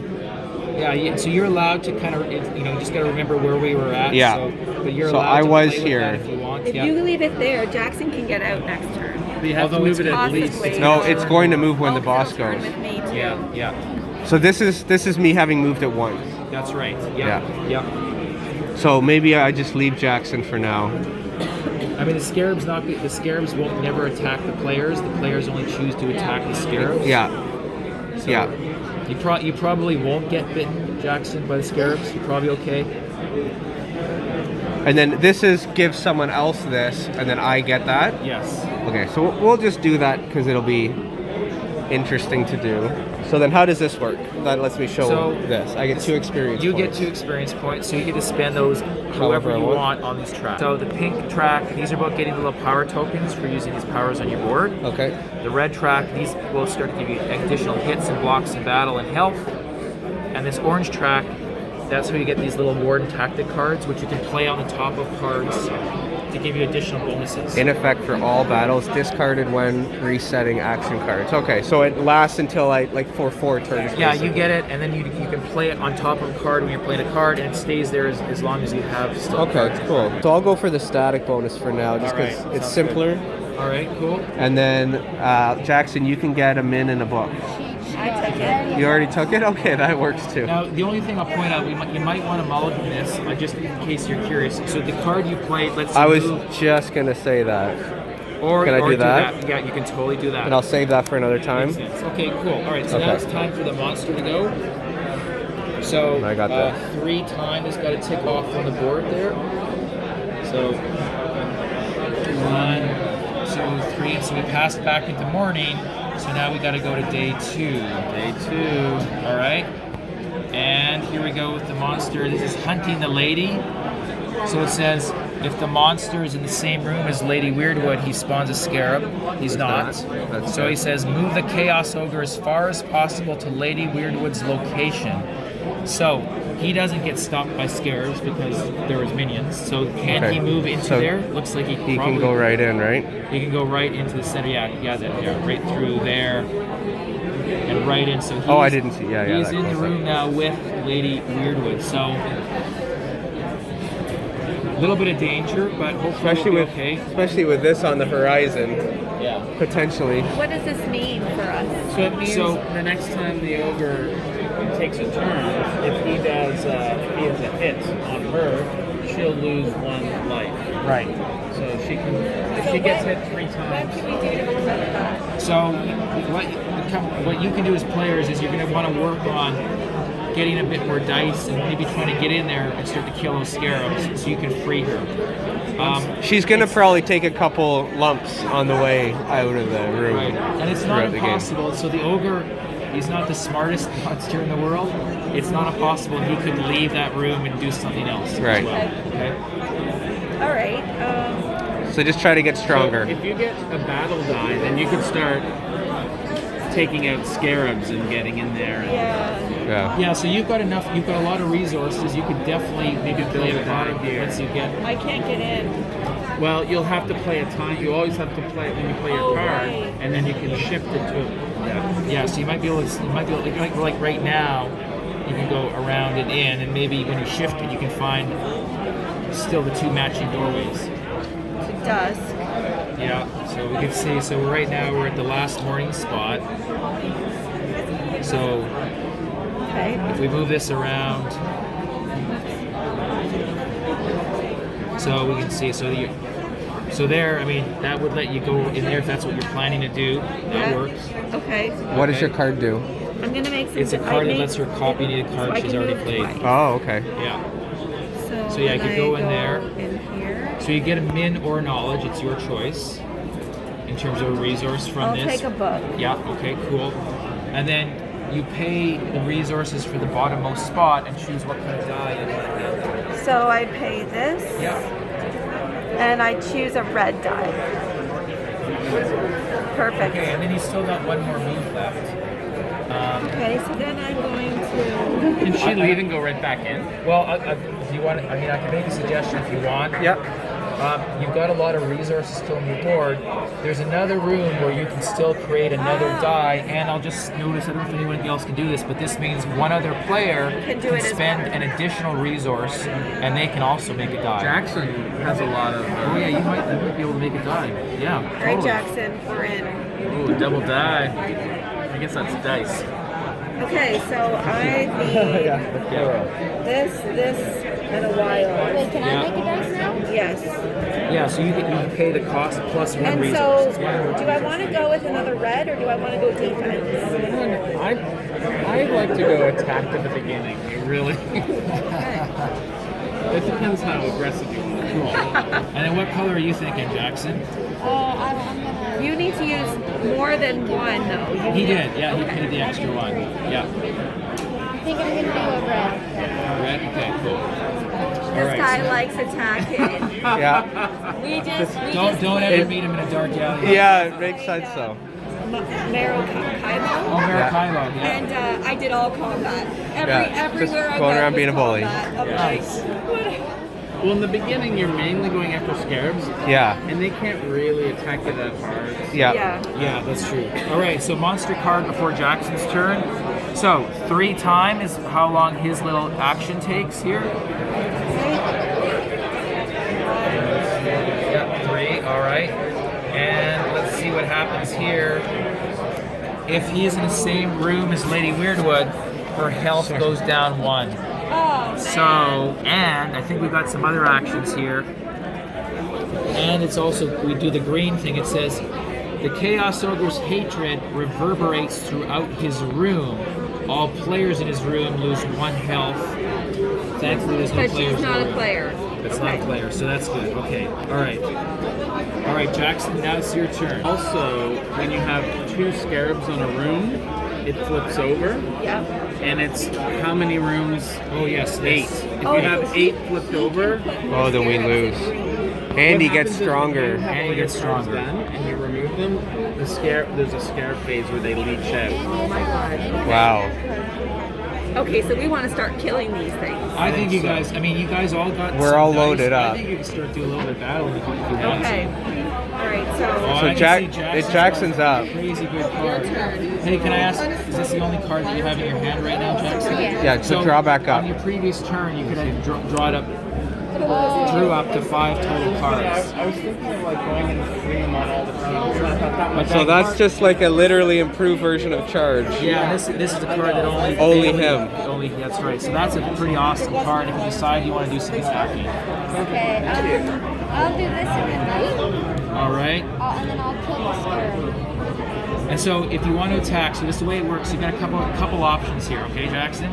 Speaker 1: Yeah, so you're allowed to kind of, you know, you just got to remember where we were at.
Speaker 3: Yeah.
Speaker 1: But you're
Speaker 3: So
Speaker 1: allowed
Speaker 3: I
Speaker 1: to
Speaker 3: was
Speaker 1: play with
Speaker 3: here.
Speaker 1: that if you want.
Speaker 2: If you leave it there, Jackson can get out next turn.
Speaker 5: You have
Speaker 1: Although
Speaker 5: to move
Speaker 1: it's
Speaker 5: it at
Speaker 2: possibly-
Speaker 5: least.
Speaker 3: No, it's going to move when the
Speaker 2: Oh,
Speaker 3: boss
Speaker 2: so turn
Speaker 3: goes.
Speaker 2: with me too.
Speaker 1: Yeah,
Speaker 3: So this is me having moved it once.
Speaker 1: that's right. Yeah.
Speaker 3: So maybe I just leave Jackson for now.
Speaker 1: I mean, the scarabs won't never attack the players. The players only choose to attack the scarabs.
Speaker 3: Yeah.
Speaker 1: So
Speaker 3: Yeah.
Speaker 1: You probably won't get bitten, Jackson, by the scarabs. You're probably okay.
Speaker 3: And then this gives someone else this, and then I get that.
Speaker 1: Yes.
Speaker 3: Okay, so we'll just do that because it'll be interesting to do. So then how does this work? That lets me show
Speaker 1: So
Speaker 3: this. I get 2 experience
Speaker 1: You
Speaker 3: points.
Speaker 1: get 2 experience points, so you get to spend those however
Speaker 3: I
Speaker 1: you
Speaker 3: want.
Speaker 1: want on these tracks. So the pink track, these are about getting the little power tokens for using these powers on your board.
Speaker 3: Okay.
Speaker 1: The red track, these will start to give you additional hits and blocks in battle and health. And this orange track, that's how you get these little Warden tactic cards, which you can play on the top of cards to give you additional bonuses.
Speaker 3: In effect for all battles, discarded when resetting action cards. Okay, so it lasts until for 4 turns.
Speaker 1: Yeah,
Speaker 3: basically.
Speaker 1: you get it, and then you can play it on top of a card when you're playing a card, and it stays there as long as you have still
Speaker 3: Okay,
Speaker 1: cards.
Speaker 3: cool. So I'll go for the static bonus for now, just
Speaker 1: All right,
Speaker 3: because it's
Speaker 1: sounds
Speaker 3: simpler.
Speaker 1: All right, cool.
Speaker 3: And then Jackson, you can get a min in a book.
Speaker 2: I took it.
Speaker 3: You already took it? Okay, that works too.
Speaker 1: Now, the only thing I'll point out, you might want to mulligan this, just in case you're curious. So the card you played, let's
Speaker 3: I was
Speaker 1: move,
Speaker 3: just gonna say that.
Speaker 1: or,
Speaker 3: can I
Speaker 1: or
Speaker 3: do that?
Speaker 1: Yeah, you can totally do that.
Speaker 3: And I'll save that for another time.
Speaker 1: Makes sense. Okay, cool. All right, so now
Speaker 3: Okay.
Speaker 1: it's time for the monster to go. So
Speaker 3: I got that.
Speaker 1: 3 time has got to tick off on the board there. So 1, 2, 3. So we passed back into morning. So now we got to go to day 2.
Speaker 5: Day 2.
Speaker 1: All right. And here we go with the monster. This is hunting the lady. So it says, if the monster is in the same room as Lady Weirdwood, he spawns a scarab. He's not.
Speaker 3: That's
Speaker 1: So
Speaker 3: good.
Speaker 1: he says, move the Chaos Ogre as far as possible to Lady Weirdwood's location. So he doesn't get stopped by scarabs because there was minions. So can
Speaker 3: Okay.
Speaker 1: he move into
Speaker 3: So
Speaker 1: there? Looks like he
Speaker 3: He
Speaker 1: probably
Speaker 3: can go right in, right?
Speaker 1: He can go right into the center. Yeah, right through there and right in. So he's,
Speaker 3: Oh, I didn't see. Yeah,
Speaker 1: he's
Speaker 3: that
Speaker 1: in the
Speaker 3: goes
Speaker 1: room now with Lady Weirdwood. So a little bit of danger, but hopefully we'll be okay.
Speaker 3: Especially with this on the horizon,
Speaker 1: Yeah.
Speaker 3: potentially.
Speaker 2: What does this mean for us?
Speaker 5: So it means
Speaker 1: So-
Speaker 5: the next time the ogre takes a turn, if he has a hit on her, she'll lose 1 life.
Speaker 1: Right.
Speaker 5: So if she gets hit 3
Speaker 2: What
Speaker 5: times.
Speaker 2: can we do to prevent that?
Speaker 1: So what you can do as players is you're going to want to work on getting a bit more dice and maybe trying to get in there and start to kill those scarabs so you can free her.
Speaker 3: She's gonna probably take a couple lumps on the way out of the room.
Speaker 1: Right. And it's not
Speaker 3: throughout the game.
Speaker 1: impossible. So the ogre, he's not the smartest monster in the world. It's not impossible he could leave that room and do something else.
Speaker 3: Right.
Speaker 1: As well. Okay.
Speaker 2: All right.
Speaker 3: So just try to get stronger.
Speaker 5: If you get a battle die, then you can start taking out scarabs and getting in there.
Speaker 2: Yeah.
Speaker 3: Yeah.
Speaker 1: Yeah, so you've got a lot of resources. You could definitely maybe play a card here once you get.
Speaker 2: I can't get in.
Speaker 5: Well, you'll have to play a time. You always have to play when you play your
Speaker 2: Oh,
Speaker 5: card,
Speaker 2: right.
Speaker 5: and then you can shift it to.
Speaker 1: Yeah, so you might be able to, like right now, you can go around and in, and maybe when you shift it, you can find still the 2 matching doorways.
Speaker 2: To dusk.
Speaker 1: Yeah, so we can see. So right now we're at the last morning spot. So
Speaker 2: Okay.
Speaker 1: if we move this around, so we can see. So there, I mean, that would let you go in there if that's what you're planning to do. That
Speaker 2: Yeah.
Speaker 1: works.
Speaker 2: Okay.
Speaker 3: What does your card do?
Speaker 2: I'm gonna make some.
Speaker 1: It's a
Speaker 2: I
Speaker 1: card that
Speaker 2: make-
Speaker 1: lets her copy any
Speaker 2: so
Speaker 1: card
Speaker 2: I
Speaker 1: she's
Speaker 2: can
Speaker 1: already
Speaker 2: move
Speaker 1: played.
Speaker 2: twice.
Speaker 3: Oh, okay.
Speaker 1: Yeah.
Speaker 2: So
Speaker 1: yeah, I
Speaker 2: when
Speaker 1: could go in there.
Speaker 2: In here.
Speaker 1: So you get a min or knowledge. It's your choice in terms of a resource from
Speaker 2: I'll
Speaker 1: this.
Speaker 2: take a book.
Speaker 1: Yeah. Okay. Cool. And then you pay the resources for the bottommost spot and choose what kind of die you want to have.
Speaker 2: So I pay this,
Speaker 1: Yeah.
Speaker 2: and I choose a red die. Perfect.
Speaker 1: Okay, and then you still got one more move left.
Speaker 2: Okay, so then I'm going to.
Speaker 5: Can she leave and go right back in?
Speaker 1: Well, if you want, I mean, I can make a suggestion if you want.
Speaker 3: Yep.
Speaker 1: You've got a lot of resources still on your board. There's another room where you can still create another die, and I'll just notice, I don't know if anyone else can do this, but this means one other player
Speaker 2: Can do it as
Speaker 1: spend
Speaker 2: well.
Speaker 1: an additional resource, and they can also make a die.
Speaker 5: Jackson has a lot of.
Speaker 1: Oh yeah, you might be able to make a die. Yeah,
Speaker 2: All right,
Speaker 1: totally.
Speaker 2: Jackson, we're in.
Speaker 5: Ooh, double die. I guess that's dice.
Speaker 2: Okay, so I need this, and a wild.
Speaker 4: Wait, can
Speaker 1: Yeah.
Speaker 4: I make a dice now?
Speaker 2: Yes.
Speaker 1: Yeah, so you can pay the cost plus one
Speaker 2: And
Speaker 1: resource.
Speaker 2: so,
Speaker 1: It's one more
Speaker 2: do I want to go with another red, or do I want to go defense?
Speaker 5: I like to go attack at the beginning. It really. It depends how aggressive you want to go.
Speaker 1: And then what color are you thinking, Jackson?
Speaker 4: I'm gonna.
Speaker 2: You need to use more than one, though. You
Speaker 1: He
Speaker 2: need-
Speaker 1: did, yeah, he paid the extra one. Yeah.
Speaker 4: I think I'm gonna do a red.
Speaker 1: Red? Okay, cool.
Speaker 2: This guy likes attacking.
Speaker 3: Yeah.
Speaker 2: we just
Speaker 1: Don't ever meet him in a dark alley.
Speaker 3: Yeah, it makes sense though.
Speaker 2: Maracaibo.
Speaker 1: Oh, Maracaibo, yeah.
Speaker 2: And I did all combat.
Speaker 3: Yeah,
Speaker 2: Everywhere
Speaker 3: just
Speaker 2: I
Speaker 3: going
Speaker 2: went
Speaker 3: around
Speaker 2: was
Speaker 3: being a bully.
Speaker 2: combat. I'm
Speaker 1: Nice.
Speaker 2: like,
Speaker 5: Well, in the beginning, you're mainly going after scarabs,
Speaker 3: Yeah.
Speaker 5: and they can't really attack you that hard.
Speaker 3: Yeah.
Speaker 2: yeah.
Speaker 1: Yeah, that's true. All right, so monster card before Jackson's turn. So 3 time is how long his little action takes here. Yep, 3. All right, and let's see what happens here. If he's in the same room as Lady Weirdwood, her health goes down 1.
Speaker 2: Oh,
Speaker 1: So, and I think we've got some other actions here. And it's also, we do the green thing. It says, the Chaos Ogre's hatred reverberates throughout his room. All players in his room lose 1 health. Thankfully, there's no
Speaker 2: but
Speaker 1: players.
Speaker 2: she's not a
Speaker 1: in the room.
Speaker 2: player.
Speaker 1: It's not a player, so that's good. Okay, all right. All right, Jackson, now it's your turn.
Speaker 5: Also, when you have 2 scarabs on a room, it flips over,
Speaker 2: Yep.
Speaker 5: and it's how many rooms?
Speaker 1: Oh, yes,
Speaker 5: 8.
Speaker 1: yes.
Speaker 5: If
Speaker 2: Oh,
Speaker 5: you have
Speaker 2: so
Speaker 5: 8 flipped over,
Speaker 3: Oh, then we lose. And he
Speaker 5: what
Speaker 3: gets
Speaker 5: happens is
Speaker 3: stronger.
Speaker 5: when you have
Speaker 1: And he
Speaker 5: all your
Speaker 1: gets
Speaker 5: cards
Speaker 1: stronger.
Speaker 5: done, and you remove them, there's a scarab phase where they leach out.
Speaker 2: Oh my god.
Speaker 3: Wow.
Speaker 2: Okay, so we want to start killing these things.
Speaker 1: I think you guys, I mean, you guys all got
Speaker 3: We're
Speaker 1: some
Speaker 3: all
Speaker 1: dice.
Speaker 3: loaded
Speaker 1: I
Speaker 3: up.
Speaker 1: think you can start doing a little bit of battle if you want
Speaker 2: Okay.
Speaker 1: to.
Speaker 2: All right,
Speaker 1: Oh,
Speaker 2: so
Speaker 1: I
Speaker 3: So
Speaker 1: can
Speaker 3: Jack-
Speaker 1: see
Speaker 3: Jackson's
Speaker 1: got
Speaker 3: up.
Speaker 1: a crazy good card.
Speaker 2: turn.
Speaker 1: Hey, can I ask, is this the only card that you have in your hand right now, Jackson?
Speaker 4: Yeah.
Speaker 3: Yeah, so draw back up.
Speaker 1: On your previous turn, you could have drawn up, drew up to 5 total cards.
Speaker 5: I was thinking of like going and putting them on all the teams. I thought that
Speaker 1: But
Speaker 3: So
Speaker 1: that
Speaker 3: that's
Speaker 1: card-
Speaker 3: just like a literally improved version of Charge.
Speaker 1: Yeah, this is a card that only
Speaker 3: him.
Speaker 1: Only that's right. So that's a pretty awesome card if you decide you want to do some attacking.
Speaker 4: Okay, I'll do this in the night,
Speaker 1: All right.
Speaker 4: and then I'll kill the scarab.
Speaker 1: And so if you want to attack, so this is the way it works. You've got a couple options here, okay, Jackson?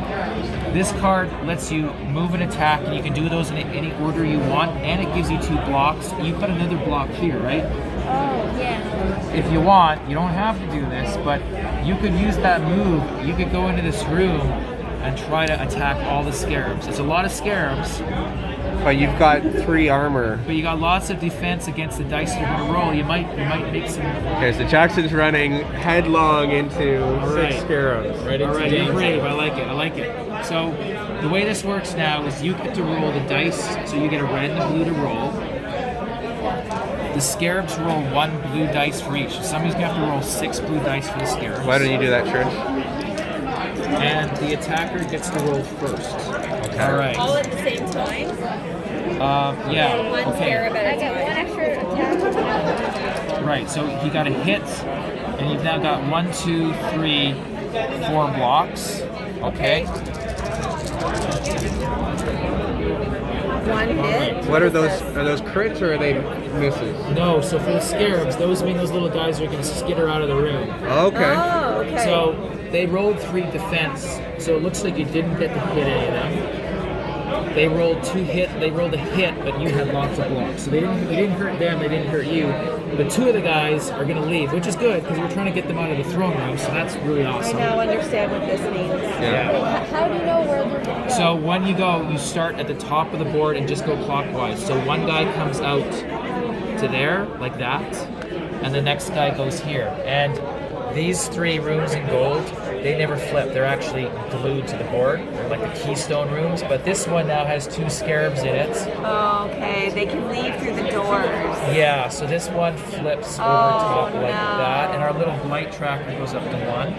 Speaker 1: This card lets you move and attack, and you can do those in any order you want, and it gives you 2 blocks. You've got another block here, right?
Speaker 4: Oh, yeah.
Speaker 1: If you want, you don't have to do this, but you could use that move. You could go into this room and try to attack all the scarabs. It's a lot of scarabs,
Speaker 3: But you've got 3 armor.
Speaker 1: but you got lots of defense against the dice you're going to roll. You might make some.
Speaker 3: Okay, so Jackson's running headlong into
Speaker 1: right.
Speaker 3: 6 scarabs.
Speaker 1: All right, you're brave. I like it. I like it. So the way this works now is you get to roll the dice. So you get a red and a blue to roll. The scarabs roll 1 blue dice for each. Somebody's going to have to roll 6 blue dice for the scarabs.
Speaker 3: Why don't you do that, Trish?
Speaker 1: And the attacker gets to roll first. Okay. All right.
Speaker 2: all at the same time.
Speaker 1: Yeah.
Speaker 2: One
Speaker 1: Okay.
Speaker 2: scarab
Speaker 4: I
Speaker 2: at a
Speaker 4: get
Speaker 2: time.
Speaker 4: 1 extra attack.
Speaker 1: Right. So he got a hit, and you've now got 1, 2, 3, 4 blocks. Okay.
Speaker 2: One hit.
Speaker 3: What are those? Are those crits or are they misses?
Speaker 1: No. So for the scarabs, those mean those little guys are going to skitter out of the room.
Speaker 3: Okay.
Speaker 2: Oh, okay.
Speaker 1: So they rolled 3 defense. So it looks like you didn't get to hit any of them. they rolled a hit, but you had lots of blocks. So you didn't hurt them, they didn't hurt you. But 2 of the guys are going to leave, which is good because we're trying to get them out of the throne room. So that's really awesome.
Speaker 2: I now understand what this means.
Speaker 1: Yeah.
Speaker 4: How do you know where they're going?
Speaker 1: So when you go, you start at the top of the board and just go clockwise. So one guy comes out to there, like that, and the next guy goes here. And these 3 rooms in gold, they never flip. They're actually glued to the board. They're like the keystone rooms. But this one now has 2 scarabs in it.
Speaker 2: Oh, okay. They can leave through the doors.
Speaker 1: Yeah, so this one flips over top like that. And our little blight tracker goes up to 1.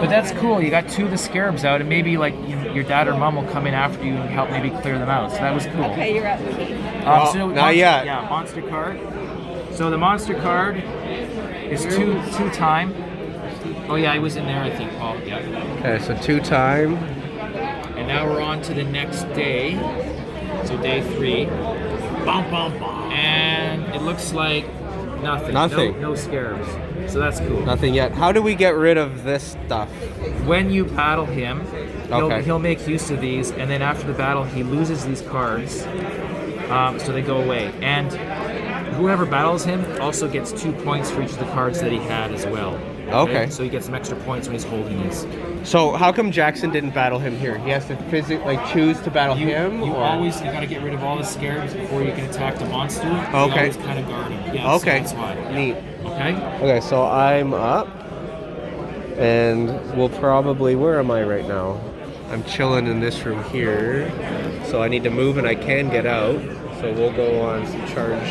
Speaker 1: But that's cool. You got 2 of the scarabs out, and maybe like your dad or mom will come in after you and help maybe clear them out. So that was cool.
Speaker 2: Okay, you're up, Keith.
Speaker 3: Not yet.
Speaker 1: Yeah, monster card. So the monster card is two time. Oh yeah, I was in there, I think, Paul. Yeah.
Speaker 3: Okay, so 2 time.
Speaker 1: And now we're on to the next day. So day 3. Bum, bum, bum. And it looks like nothing.
Speaker 3: Nothing.
Speaker 1: No scarabs. So that's cool.
Speaker 3: Nothing yet. How do we get rid of this stuff?
Speaker 1: When you battle him,
Speaker 3: Okay.
Speaker 1: he'll make use of these, and then after the battle, he loses these cards, so they go away. And whoever battles him also gets 2 points for each of the cards that he had as well.
Speaker 3: Okay.
Speaker 1: So he gets some extra points when he's holding these.
Speaker 3: So how come Jackson didn't battle him here? He has to physically choose to battle him?
Speaker 1: You
Speaker 3: or?
Speaker 1: you gotta get rid of all the scarabs before you can attack the monster.
Speaker 3: Okay.
Speaker 1: You always kind of guard him. Yeah,
Speaker 3: Okay.
Speaker 1: So that's why.
Speaker 3: Neat.
Speaker 1: Okay.
Speaker 3: Okay, so I'm up. And we'll probably, where am I right now? I'm chilling in this room here. So I need to move and I can get out. So we'll go on some charge.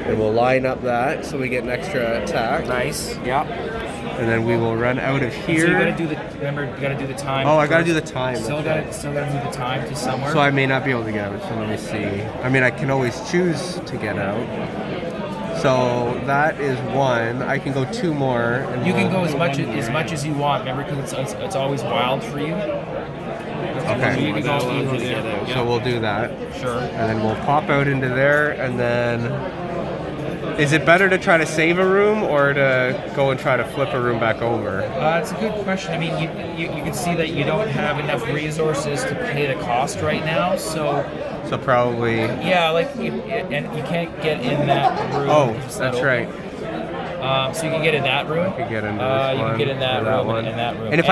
Speaker 3: And we'll line up that so we get an extra attack.
Speaker 1: Nice. Yeah.
Speaker 3: And then we will run out of here.
Speaker 1: So you gotta do you gotta do the time.
Speaker 3: Oh, I gotta
Speaker 1: first.
Speaker 3: do the time.
Speaker 1: Still gotta move the time to somewhere.
Speaker 3: So I may not be able to get out. So let me see. I mean, I can always choose to get out. So that is 1. I can go 2 more. And
Speaker 1: You can go as much as you want. Remember, because it's always wild for you.
Speaker 3: Okay.
Speaker 1: So you can go either there.
Speaker 3: So we'll do that.
Speaker 1: Sure.
Speaker 3: And then we'll pop out into there, and then is it better to try to save a room or to go and try to flip a room back over?
Speaker 1: It's a good question. I mean, you can see that you don't have enough resources to pay the cost right now, so
Speaker 3: probably.
Speaker 1: yeah, and you can't get in that room.
Speaker 3: Oh,
Speaker 1: Is
Speaker 3: that's
Speaker 1: that
Speaker 3: right.
Speaker 1: So you can get in that room.
Speaker 3: I could get into this
Speaker 1: You
Speaker 3: one.
Speaker 1: can get in that
Speaker 3: or
Speaker 1: room
Speaker 3: one.
Speaker 1: and that room.
Speaker 3: And if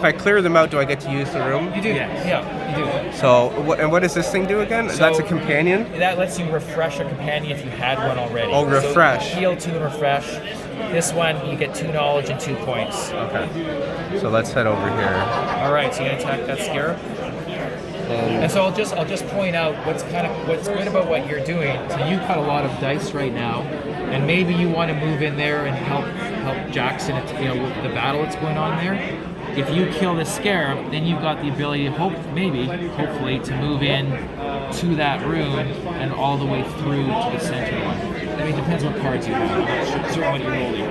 Speaker 3: I clear them out, do I get to use the room?
Speaker 1: You do. Yeah, you do.
Speaker 3: So what does this thing do again?
Speaker 1: So-
Speaker 3: That's a companion.
Speaker 1: That lets you refresh a companion if you had one already.
Speaker 3: Oh, refresh.
Speaker 1: So heal 2 and refresh. This one, you get 2 knowledge and 2 points.
Speaker 3: Okay. So let's head over here.
Speaker 1: All right, so you're gonna attack that scarab. And so I'll just point out what's good about what you're doing. So you cut a lot of dice right now, and maybe you want to move in there and help Jackson, with the battle that's going on there. If you kill the scarab, then you've got the ability, hopefully, to move in to that room and all the way through to the center one. I mean, it depends what cards you have. I'm not sure what you're rolling.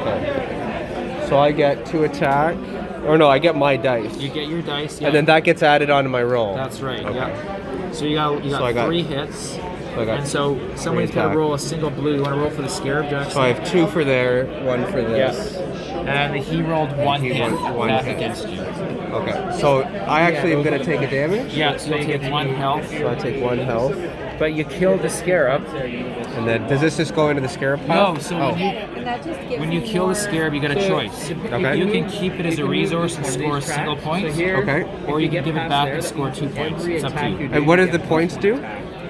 Speaker 3: Okay. So I get 2 attack. Or no, I get my dice.
Speaker 1: You get your dice, yeah.
Speaker 3: And then that gets added onto my roll.
Speaker 1: That's right.
Speaker 3: Okay.
Speaker 1: Yeah. So you got 3 hits.
Speaker 3: So I got
Speaker 1: And so somebody's got to
Speaker 3: attack.
Speaker 1: roll a single blue. You want to roll for the scarab, Jackson?
Speaker 3: So I have 2 for there, 1 for this.
Speaker 1: And he rolled 1
Speaker 3: He
Speaker 1: hit
Speaker 3: rolled one hit.
Speaker 1: against you.
Speaker 3: Okay. So I actually am going to take a damage.
Speaker 1: Yeah, so you take 1 health.
Speaker 3: So I take 1 health.
Speaker 1: But you killed the scarab.
Speaker 3: And then, does this just go into the scarab pile?
Speaker 1: No, so
Speaker 2: And that just gives
Speaker 1: when you
Speaker 2: me
Speaker 1: kill the
Speaker 2: more-
Speaker 1: scarab, you got a choice.
Speaker 3: Okay.
Speaker 1: You can keep it as a resource and score a single point.
Speaker 3: Okay.
Speaker 1: Or you can give it back and score 2 points. It's up to you.
Speaker 3: And what do the points do?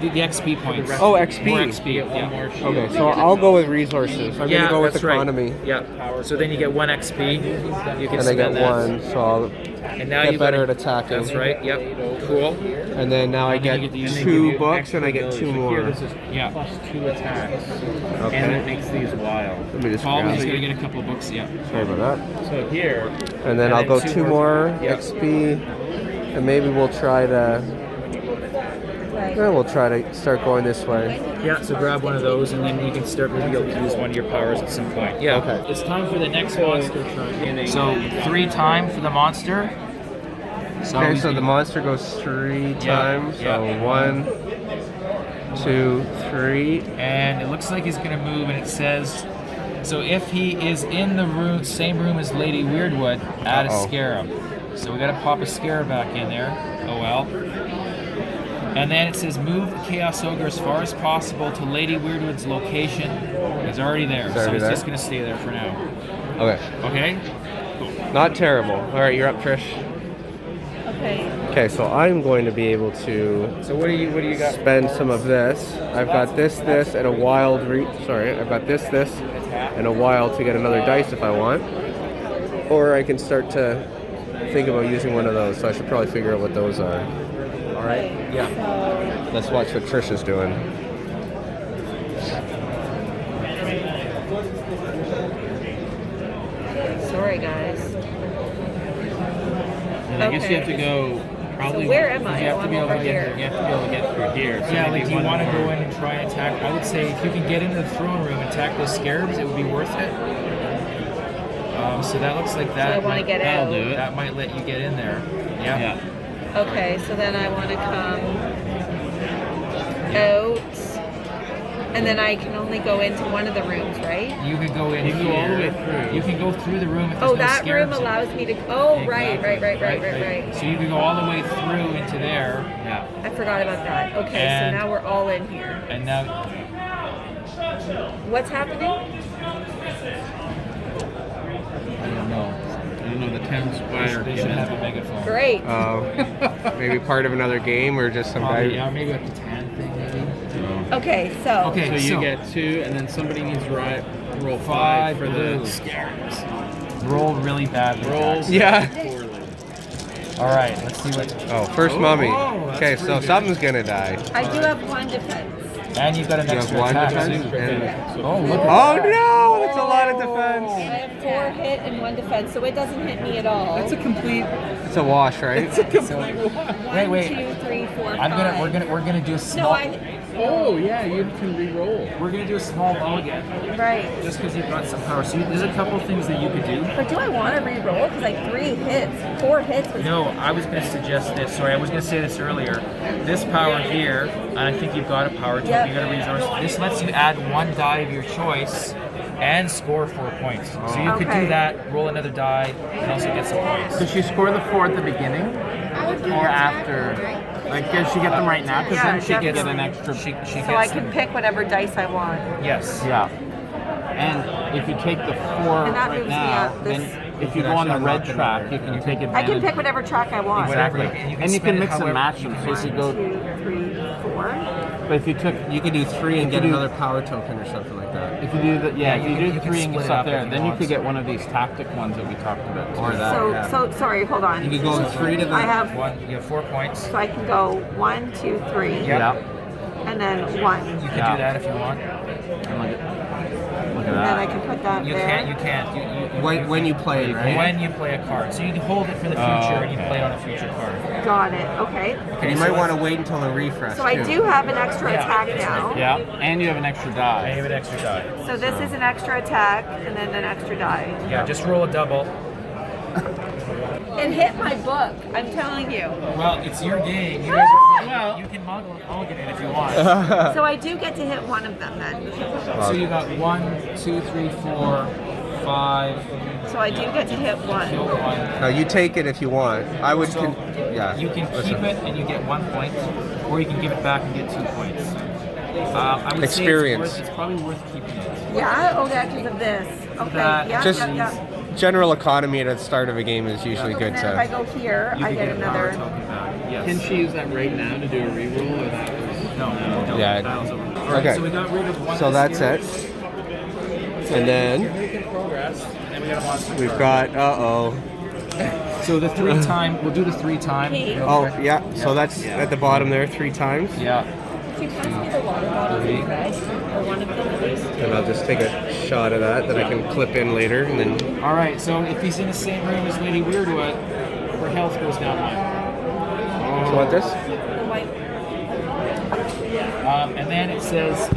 Speaker 1: The XP points.
Speaker 3: Oh, XP.
Speaker 1: More XP, yeah.
Speaker 3: Okay, so I'll go with resources. I'm going to go with
Speaker 1: that's
Speaker 3: economy.
Speaker 1: Right. Yeah. So then you get 1 XP. You can
Speaker 3: And I get
Speaker 1: spend that.
Speaker 3: 1, so I'll
Speaker 1: And now
Speaker 3: get
Speaker 1: you
Speaker 3: better
Speaker 1: gotta,
Speaker 3: at attacking.
Speaker 1: That's right. Yep. Cool.
Speaker 3: And then now I
Speaker 1: And then
Speaker 3: get
Speaker 1: you get to use
Speaker 3: 2 books and I get 2 more.
Speaker 1: Yeah.
Speaker 5: Plus 2 attacks.
Speaker 3: Okay.
Speaker 5: And it makes these wild.
Speaker 3: Let me just
Speaker 1: Paul
Speaker 3: grab
Speaker 1: is
Speaker 3: it.
Speaker 1: gonna get a couple of books. Yeah.
Speaker 3: Sorry about that.
Speaker 5: So here,
Speaker 3: And then I'll go 2 more
Speaker 5: Yep.
Speaker 3: XP, and maybe we'll try to.
Speaker 2: Right.
Speaker 3: We'll try to start going this way.
Speaker 1: Yeah. So grab one of those, and then you can start to be able to use one of your powers at some point. Yeah.
Speaker 3: Okay.
Speaker 1: It's time for the next monster. So 3 time for the monster. So
Speaker 3: Okay,
Speaker 1: he's
Speaker 3: so the
Speaker 1: gonna-
Speaker 3: monster goes 3
Speaker 1: Yeah,
Speaker 3: times. So
Speaker 1: yeah.
Speaker 3: 1, 2, 3.
Speaker 1: and it looks like he's gonna move, and it says. So if he is in the same room as Lady Weirdwood, add a
Speaker 3: Uh-oh.
Speaker 1: scarab. So we gotta pop a scarab back in there. Oh well. And then it says move the Chaos Ogre as far as possible to Lady Weirdwood's location. It's already there, so it's just going to stay there for now.
Speaker 3: Okay.
Speaker 1: Okay?
Speaker 3: Not terrible. All right, you're up, Trish.
Speaker 2: Okay.
Speaker 3: Okay, so I'm going to be able to
Speaker 1: So what do you got?
Speaker 3: spend some of this. I've got this, and a wild I've got this, and a wild to get another dice if I want. Or I can start to think about using one of those, so I should probably figure out what those are. All right?
Speaker 1: Yeah.
Speaker 2: So,
Speaker 3: Let's watch what Trish is doing.
Speaker 2: sorry, guys.
Speaker 5: And I guess you have to go probably.
Speaker 2: So where am I?
Speaker 5: You have
Speaker 2: Oh,
Speaker 5: to be
Speaker 2: I'm
Speaker 5: able to
Speaker 2: over
Speaker 5: get.
Speaker 2: here.
Speaker 5: You have to be able to get through here. So
Speaker 1: Yeah,
Speaker 5: maybe
Speaker 1: like do you
Speaker 5: one
Speaker 1: want to
Speaker 5: more.
Speaker 1: go in and try and attack? I would say if you can get into the throne room and attack those scarabs, it would be worth it. So that looks like that.
Speaker 2: I wanna
Speaker 1: might-
Speaker 2: get
Speaker 5: That'll
Speaker 2: out.
Speaker 5: do it.
Speaker 1: That might let you get in there. Yeah.
Speaker 5: Yeah.
Speaker 2: Okay, so then I want to come out, and then I can only go into one of the rooms, right?
Speaker 1: You could go in
Speaker 5: You can go all the
Speaker 1: here.
Speaker 5: way through.
Speaker 1: You can go through the room if there's
Speaker 2: Oh,
Speaker 1: no
Speaker 2: that room
Speaker 1: scarabs in it.
Speaker 2: allows me to. Oh, right.
Speaker 1: Exactly. So you could go all the way through into there,
Speaker 5: Yeah.
Speaker 2: I forgot about that. Okay,
Speaker 1: And-
Speaker 2: so now we're all in here.
Speaker 1: and now
Speaker 2: What's happening?
Speaker 5: I don't know. The town squire.
Speaker 1: they should have a megaphone.
Speaker 2: Great.
Speaker 3: Maybe part of another game or just some
Speaker 1: Probably,
Speaker 3: guy.
Speaker 1: yeah, maybe like the tan thing, maybe.
Speaker 2: Okay, so.
Speaker 1: Okay.
Speaker 5: So you get 2, and then somebody needs to roll 5 for the
Speaker 1: blue.
Speaker 5: scarabs.
Speaker 1: Roll really bad. with
Speaker 5: Roll.
Speaker 1: attacks.
Speaker 3: Yeah.
Speaker 5: Poorly.
Speaker 1: All right. Let's see what.
Speaker 3: Oh, first mummy.
Speaker 1: Oh, that's
Speaker 3: Okay,
Speaker 1: pretty
Speaker 3: so
Speaker 1: good.
Speaker 3: something's gonna die.
Speaker 2: I do have one defense.
Speaker 1: And you've got an
Speaker 3: You have
Speaker 1: extra
Speaker 3: one
Speaker 1: attack.
Speaker 3: defense?
Speaker 1: too.
Speaker 3: And-
Speaker 1: Oh, look at
Speaker 3: Oh
Speaker 1: that.
Speaker 3: no, that's a lot of
Speaker 2: I
Speaker 3: defense.
Speaker 2: have 4 hit and 1 defense, so it doesn't hit me at all.
Speaker 5: That's a complete.
Speaker 3: It's a wash, right?
Speaker 1: So,
Speaker 2: One,
Speaker 1: wait.
Speaker 2: 2, 3, 4,
Speaker 1: I'm gonna.
Speaker 2: 5.
Speaker 1: We're gonna do a
Speaker 2: No,
Speaker 1: small.
Speaker 5: Oh yeah, you can re-roll.
Speaker 1: We're gonna do a small mulligan,
Speaker 2: right.
Speaker 1: just because you've got some power. So there's a couple things that you could do.
Speaker 2: But do I want to re-roll? Because like 3 hits, 4 hits was.
Speaker 1: No, I was going to suggest this. Sorry, I was going to say this earlier. This power here, and I think you've got a power token.
Speaker 2: Yep.
Speaker 1: You got a resource. This lets you add 1 die of your choice and score 4 points. So you could
Speaker 2: Okay.
Speaker 1: do that, roll another die, and also get some points.
Speaker 5: Does she score the 4 at the beginning or after? Like, does she get them right now? Because
Speaker 2: Yeah,
Speaker 5: then she gets
Speaker 2: definitely.
Speaker 5: an extra.
Speaker 1: She
Speaker 2: So
Speaker 1: gets
Speaker 2: I can pick whatever dice I want.
Speaker 1: Yes.
Speaker 5: Yeah. And if you take the 4
Speaker 2: And that
Speaker 5: right
Speaker 2: moves me
Speaker 5: now,
Speaker 2: up. This-
Speaker 5: then if you go on the red track, you can take advantage.
Speaker 2: I can pick whatever track I want.
Speaker 1: Whatever.
Speaker 5: Exactly.
Speaker 1: You can
Speaker 5: And you
Speaker 1: spend
Speaker 5: can
Speaker 1: it
Speaker 5: mix and
Speaker 1: however-
Speaker 5: match them. So if you
Speaker 2: 1,
Speaker 5: go,
Speaker 2: 2, 3, 4.
Speaker 5: but if you took,
Speaker 3: You could do 3 and
Speaker 5: You
Speaker 3: get
Speaker 5: do-
Speaker 3: another power token or something like that.
Speaker 5: if you do the, yeah, if
Speaker 1: you
Speaker 5: you
Speaker 1: can-
Speaker 5: do
Speaker 1: you can
Speaker 5: 3 and you
Speaker 1: split it
Speaker 5: stop
Speaker 1: up
Speaker 5: there,
Speaker 1: if you
Speaker 5: then you
Speaker 1: want.
Speaker 5: could get one of these tactic ones that we talked about.
Speaker 3: Or that.
Speaker 2: So,
Speaker 3: yeah.
Speaker 2: so sorry, hold on.
Speaker 3: You could go 3 to the.
Speaker 2: I have,
Speaker 1: You have 4 points.
Speaker 2: so I can go 1, 2, 3,
Speaker 1: Yeah.
Speaker 5: Yeah.
Speaker 2: and then 1.
Speaker 1: You can
Speaker 5: Yeah.
Speaker 1: do that if you want.
Speaker 5: And look at
Speaker 2: And then I
Speaker 5: that.
Speaker 2: can put that
Speaker 1: You
Speaker 2: there.
Speaker 1: can't. You can't.
Speaker 3: When you play it, right?
Speaker 1: When you play a card. So you can hold it for the future and you play it on a future card.
Speaker 2: Got it. Okay.
Speaker 1: Okay,
Speaker 3: You
Speaker 1: so
Speaker 3: might
Speaker 1: let's-
Speaker 3: want to wait until the refresh.
Speaker 2: So I
Speaker 3: too.
Speaker 2: do have an extra
Speaker 1: Yeah.
Speaker 2: attack now.
Speaker 5: Yeah, and you have an extra
Speaker 1: I
Speaker 5: die.
Speaker 1: have an extra die.
Speaker 2: So this is an extra attack and then an extra die.
Speaker 1: Yeah, just roll a double.
Speaker 2: It hit my book. I'm telling you.
Speaker 1: Well, it's your game. You guys are playing. Well, you can mulligan it if you want.
Speaker 2: So I do get to hit one of them then.
Speaker 1: So you got 1, 2, 3, 4, 5.
Speaker 2: So I do get to hit one.
Speaker 1: Kill 1.
Speaker 3: No, you take it if you want. I would.
Speaker 1: So
Speaker 3: Yeah.
Speaker 1: you can
Speaker 3: Listen.
Speaker 1: keep it and you get 1 point, or you can give it back and get 2 points. I would
Speaker 3: Experience.
Speaker 1: say it's probably worth keeping it.
Speaker 2: Yeah? Oh, yeah, because of this. Okay.
Speaker 1: That-
Speaker 2: Yeah,
Speaker 3: Just
Speaker 2: yeah.
Speaker 3: general economy at the start of a game is usually
Speaker 2: So
Speaker 3: good
Speaker 2: then if I
Speaker 3: to.
Speaker 2: go here,
Speaker 1: You
Speaker 2: I
Speaker 1: can
Speaker 2: get
Speaker 1: a power
Speaker 2: another.
Speaker 1: token back. Yes.
Speaker 5: Can she use that right now to do a reroll, or that was
Speaker 1: No.
Speaker 3: Yeah.
Speaker 1: Battle's over. All right,
Speaker 3: Okay.
Speaker 1: so we got rid of one.
Speaker 3: So
Speaker 1: of the
Speaker 3: that's
Speaker 1: scarabs.
Speaker 3: it. And then
Speaker 1: Making progress, and then we got a monster
Speaker 3: we've
Speaker 1: card.
Speaker 3: got.
Speaker 1: So the 3 time, we'll do the 3 time.
Speaker 2: Hey.
Speaker 3: Oh yeah. So that's at the bottom there 3 times.
Speaker 1: Yeah.
Speaker 2: Can you pass me the water bottle,
Speaker 1: Three.
Speaker 2: guys? Or one of them at least.
Speaker 3: And I'll just take a shot of that I can clip in later, and then.
Speaker 1: All right. So if he's in the same room as Lady Weirdwood, her health goes down 1.
Speaker 3: Do you want this?
Speaker 2: The white.
Speaker 1: And then it says,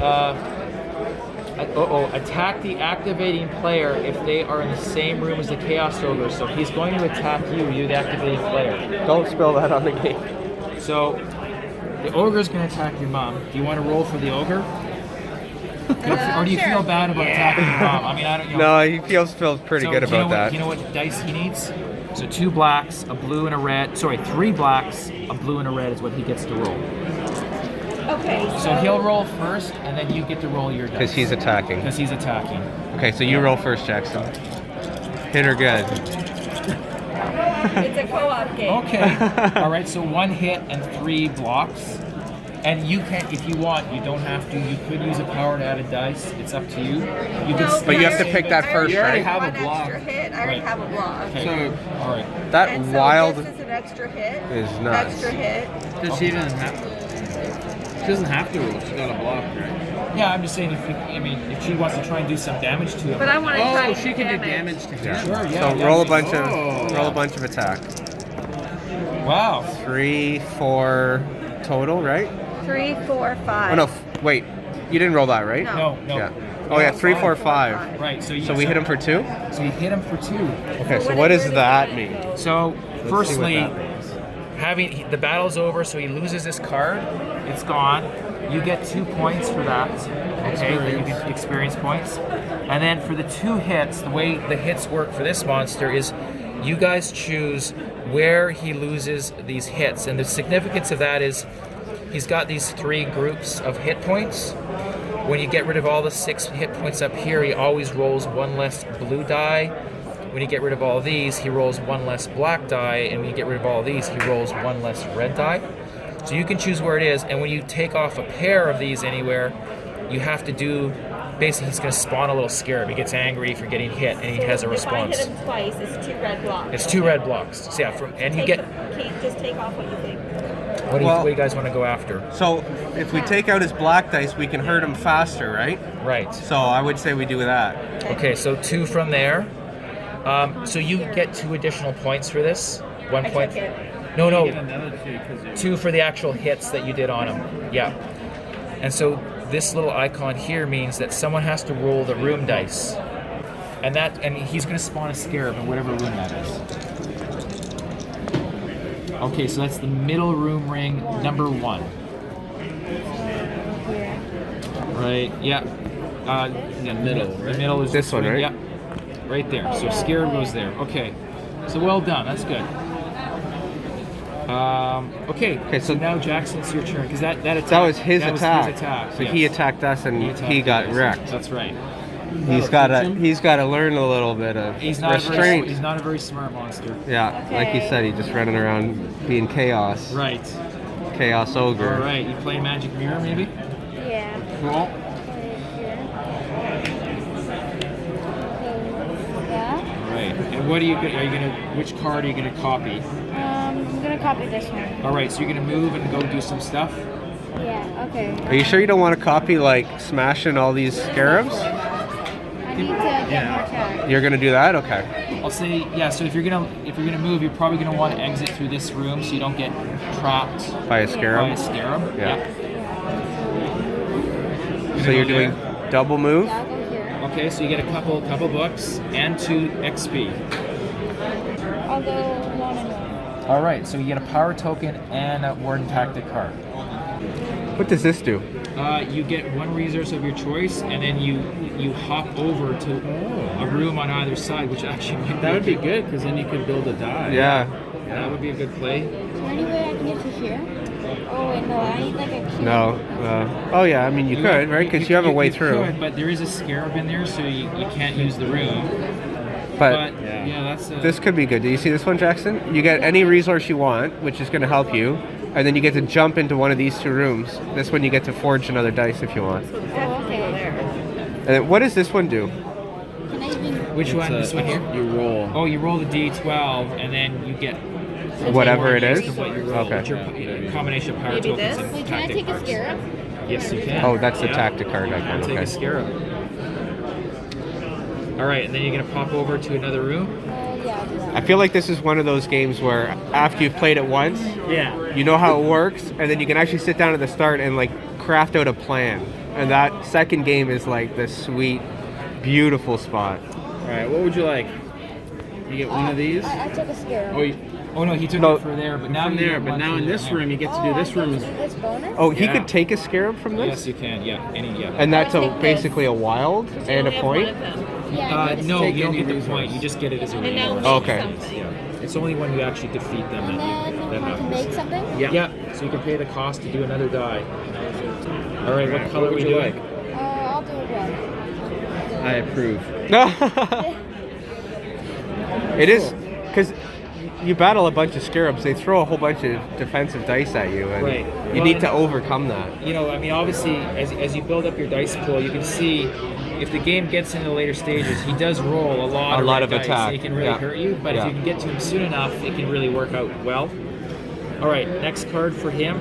Speaker 1: attack the activating player if they are in the same room as the Chaos Ogre. So he's going to attack you, the activating player.
Speaker 3: Don't spill that on the game.
Speaker 1: So the ogre's going to attack your mom. Do you want to roll for the ogre? Or do you feel bad about attacking your mom? I mean, I don't know.
Speaker 3: No, he feels pretty
Speaker 1: So
Speaker 3: good
Speaker 1: do you know
Speaker 3: about
Speaker 1: what-
Speaker 3: that.
Speaker 1: You know what dice he needs? So 2 blacks, a blue and a red. Sorry, 3 blacks, a blue and a red is what he gets to roll.
Speaker 2: Okay.
Speaker 1: So he'll roll first, and then you get to roll your dice.
Speaker 3: Because he's attacking.
Speaker 1: Because he's attacking.
Speaker 3: Okay, so you roll first, Jackson. Hit her good.
Speaker 2: It's a co-op game.
Speaker 1: Okay. All right. So 1 hit and 3 blocks. And you can, if you want, you don't have to. You could use a powered added dice. It's up to you. You can.
Speaker 2: No,
Speaker 3: But you have to pick that first,
Speaker 5: You already
Speaker 3: right?
Speaker 5: have a
Speaker 2: One
Speaker 5: block.
Speaker 2: extra hit. I already
Speaker 1: Right.
Speaker 2: have a block.
Speaker 1: Okay.
Speaker 5: So
Speaker 1: All right.
Speaker 3: That
Speaker 2: And so
Speaker 3: wild
Speaker 2: this is an extra hit.
Speaker 3: is nuts.
Speaker 2: Extra hit.
Speaker 5: she doesn't have to. She doesn't have to roll. She's got a block, right?
Speaker 1: Yeah, I'm just saying. If she wants to try and do some damage to him.
Speaker 2: But I want to try
Speaker 5: Oh,
Speaker 2: and
Speaker 5: she can do
Speaker 2: damage.
Speaker 5: damage to
Speaker 3: Yeah.
Speaker 5: him.
Speaker 1: Sure. Yeah.
Speaker 3: So
Speaker 1: yeah.
Speaker 3: roll a bunch of
Speaker 5: Oh.
Speaker 3: roll a bunch of attack.
Speaker 1: Wow.
Speaker 3: 3, 4 total, right?
Speaker 2: 3, 4, 5.
Speaker 3: Oh no, wait. You didn't roll that, right?
Speaker 2: No.
Speaker 1: No.
Speaker 3: Yeah. Oh yeah, 3, 4, 5.
Speaker 1: Right. So you.
Speaker 3: So we hit him for 2?
Speaker 1: So you hit him for 2.
Speaker 3: Okay, so what does that mean?
Speaker 1: So,
Speaker 3: Let's
Speaker 1: firstly,
Speaker 3: see what that means.
Speaker 1: the battle's over, so he loses this card. It's gone. You get 2 points for that. Okay, you get experience points. And then for the 2 hits, the way the hits work for this monster is, you guys choose where he loses these hits, and the significance of that is, he's got these 3 groups of hit points. When you get rid of all the 6 hit points up here, he always rolls 1 less blue die. When you get rid of all these, he rolls 1 less black die, and when you get rid of all these, he rolls 1 less red die. So you can choose where it is, and when you take off a pair of these anywhere, you have to do, basically he's going to spawn a little scarab. He gets angry for getting hit, and he has a response.
Speaker 2: If I hit him twice, it's 2 red blocks.
Speaker 1: It's 2 red blocks. So yeah, and you get,
Speaker 2: Just take off what you think.
Speaker 1: what do you guys want to go after?
Speaker 3: So if we take out his black dice, we can hurt him faster, right?
Speaker 1: Right.
Speaker 3: So I would say we do that.
Speaker 1: Okay, so 2 from there. So you get 2 additional points for this. 1
Speaker 2: I
Speaker 1: point.
Speaker 2: took it.
Speaker 1: No,
Speaker 5: You get another 2 because
Speaker 1: 2 for the actual hits that you did on him. Yeah. And so this little icon here means that someone has to roll the room dice. And he's going to spawn a scarab in whatever room that is. Okay, so that's the middle room ring, number 1. Right, yeah.
Speaker 5: the middle,
Speaker 1: The
Speaker 5: right?
Speaker 1: middle is
Speaker 3: This one, right?
Speaker 1: Yeah, right there. So scarab goes there. Okay, so well done. That's good. Okay, so now Jackson, it's your turn because that attack.
Speaker 3: That was his
Speaker 1: that
Speaker 3: attack.
Speaker 1: Was his attack.
Speaker 3: So
Speaker 1: yes.
Speaker 3: he attacked us and
Speaker 1: He attacked
Speaker 3: he got
Speaker 1: you guys.
Speaker 3: wrecked.
Speaker 1: That's right.
Speaker 3: He's gotta learn a little bit of
Speaker 1: He's not
Speaker 3: restraint.
Speaker 1: he's not a very smart monster.
Speaker 3: Yeah, like you
Speaker 4: Okay.
Speaker 3: said, he's just running around being chaos.
Speaker 1: Right.
Speaker 3: Chaos ogre.
Speaker 1: All right. You play Magic Mirror, maybe?
Speaker 4: Yeah.
Speaker 1: Cool.
Speaker 4: Yeah.
Speaker 1: All right. And what are you gonna? Which card are you gonna copy?
Speaker 4: I'm gonna copy this one.
Speaker 1: All right. So you're gonna move and go do some stuff.
Speaker 4: Yeah. Okay.
Speaker 3: Are you sure you don't want to copy like smashing all these scarabs?
Speaker 4: I need to get more attack.
Speaker 3: You're gonna do that? Okay.
Speaker 1: I'll say yeah. So if you're gonna move, you're probably gonna want to exit through this room so you don't get trapped
Speaker 3: By a
Speaker 1: by a
Speaker 3: scarab?
Speaker 1: scarab.
Speaker 3: Yeah. So
Speaker 1: Gonna
Speaker 3: you're
Speaker 1: go
Speaker 3: doing
Speaker 1: there.
Speaker 3: double move?
Speaker 4: Yeah, I'll go here.
Speaker 1: Okay, so you get a couple books and 2 XP.
Speaker 4: I'll go 1 and 1.
Speaker 1: All right, so you get a power token and a warden tactic card.
Speaker 3: What does this do?
Speaker 1: You get 1 resource of your choice, and then you hop over to a room on either side, which actually might
Speaker 5: That would be good because then you could build a die.
Speaker 3: Yeah.
Speaker 1: That would be a good play.
Speaker 4: Is there any way I can get to here? Oh wait, no, I need like a key.
Speaker 3: No. Oh yeah, I mean you could, right? Because you have a way through.
Speaker 1: Could, but there is a scarab in there, so you can't use the room.
Speaker 3: But
Speaker 1: yeah, that's
Speaker 3: this could be good. Do you see this one, Jackson? You get any resource you want, which is going to help you, and then you get to jump into one of these 2 rooms. This one you get to forge another dice if you want.
Speaker 4: Oh, okay.
Speaker 3: And then what does this one do?
Speaker 4: Can I even?
Speaker 1: which one? This one here.
Speaker 5: You roll.
Speaker 1: Oh, you roll the D12, and then you get
Speaker 3: Whatever it
Speaker 1: Based
Speaker 3: is?
Speaker 1: on what you roll.
Speaker 3: Okay.
Speaker 1: It's your combination of power
Speaker 2: Maybe
Speaker 1: tokens
Speaker 2: this?
Speaker 1: and
Speaker 4: Wait, can I
Speaker 1: tactic
Speaker 4: take a
Speaker 1: cards.
Speaker 4: scarab?
Speaker 1: Yes, you can.
Speaker 3: Oh, that's the
Speaker 1: Yeah.
Speaker 3: tactic card icon.
Speaker 1: Take a
Speaker 3: Okay.
Speaker 1: scarab. All right, and then you're gonna pop over to another room.
Speaker 4: Yeah, I'll do that.
Speaker 3: I feel like this is one of those games where after you've played it once,
Speaker 1: Yeah.
Speaker 3: you know how it works, and then you can actually sit down at the start and like craft out a plan. And that second game is like the sweet, beautiful spot.
Speaker 5: All right, what would you like? You get one of these.
Speaker 4: I took a scarab.
Speaker 1: Oh no, he took
Speaker 3: No.
Speaker 1: it for there, but now
Speaker 5: From
Speaker 1: you
Speaker 5: there,
Speaker 1: get
Speaker 5: but
Speaker 1: one
Speaker 5: now
Speaker 1: for
Speaker 5: in this
Speaker 1: there.
Speaker 5: room you get to do
Speaker 4: I
Speaker 5: this
Speaker 4: get
Speaker 5: room.
Speaker 4: to do this bonus?
Speaker 3: Oh, he
Speaker 5: Yeah.
Speaker 3: could take a scarab from this?
Speaker 1: Yes, you can. Yeah, yeah.
Speaker 3: And that's
Speaker 4: I'll take this.
Speaker 3: basically a wild and a point?
Speaker 4: Yeah, I need
Speaker 1: No,
Speaker 5: take
Speaker 1: you don't
Speaker 5: any
Speaker 1: get the
Speaker 5: resource.
Speaker 1: point. You just get it as a
Speaker 2: And now
Speaker 1: resource.
Speaker 2: make
Speaker 3: Okay.
Speaker 2: something.
Speaker 1: Yeah, it's only when you actually defeat them
Speaker 4: And
Speaker 1: that
Speaker 4: then I can
Speaker 1: happens.
Speaker 4: make something?
Speaker 1: Yeah. So you can pay the cost to do another die. All right, what color are we doing?
Speaker 4: I'll do red.
Speaker 5: I approve.
Speaker 3: It is, because you battle a bunch of scarabs, they throw a whole bunch of defensive dice at you, and
Speaker 1: Right.
Speaker 3: you
Speaker 1: Well,
Speaker 3: need to overcome that.
Speaker 1: You know, I mean, obviously, as you build up your dice pool, you can see if the game gets into the later stages, he does roll a lot of red dice.
Speaker 3: attack.
Speaker 1: It can really
Speaker 3: Yeah.
Speaker 1: hurt you, but if
Speaker 3: Yeah.
Speaker 1: you can get to him soon enough, it can really work out well. All right, next card for him.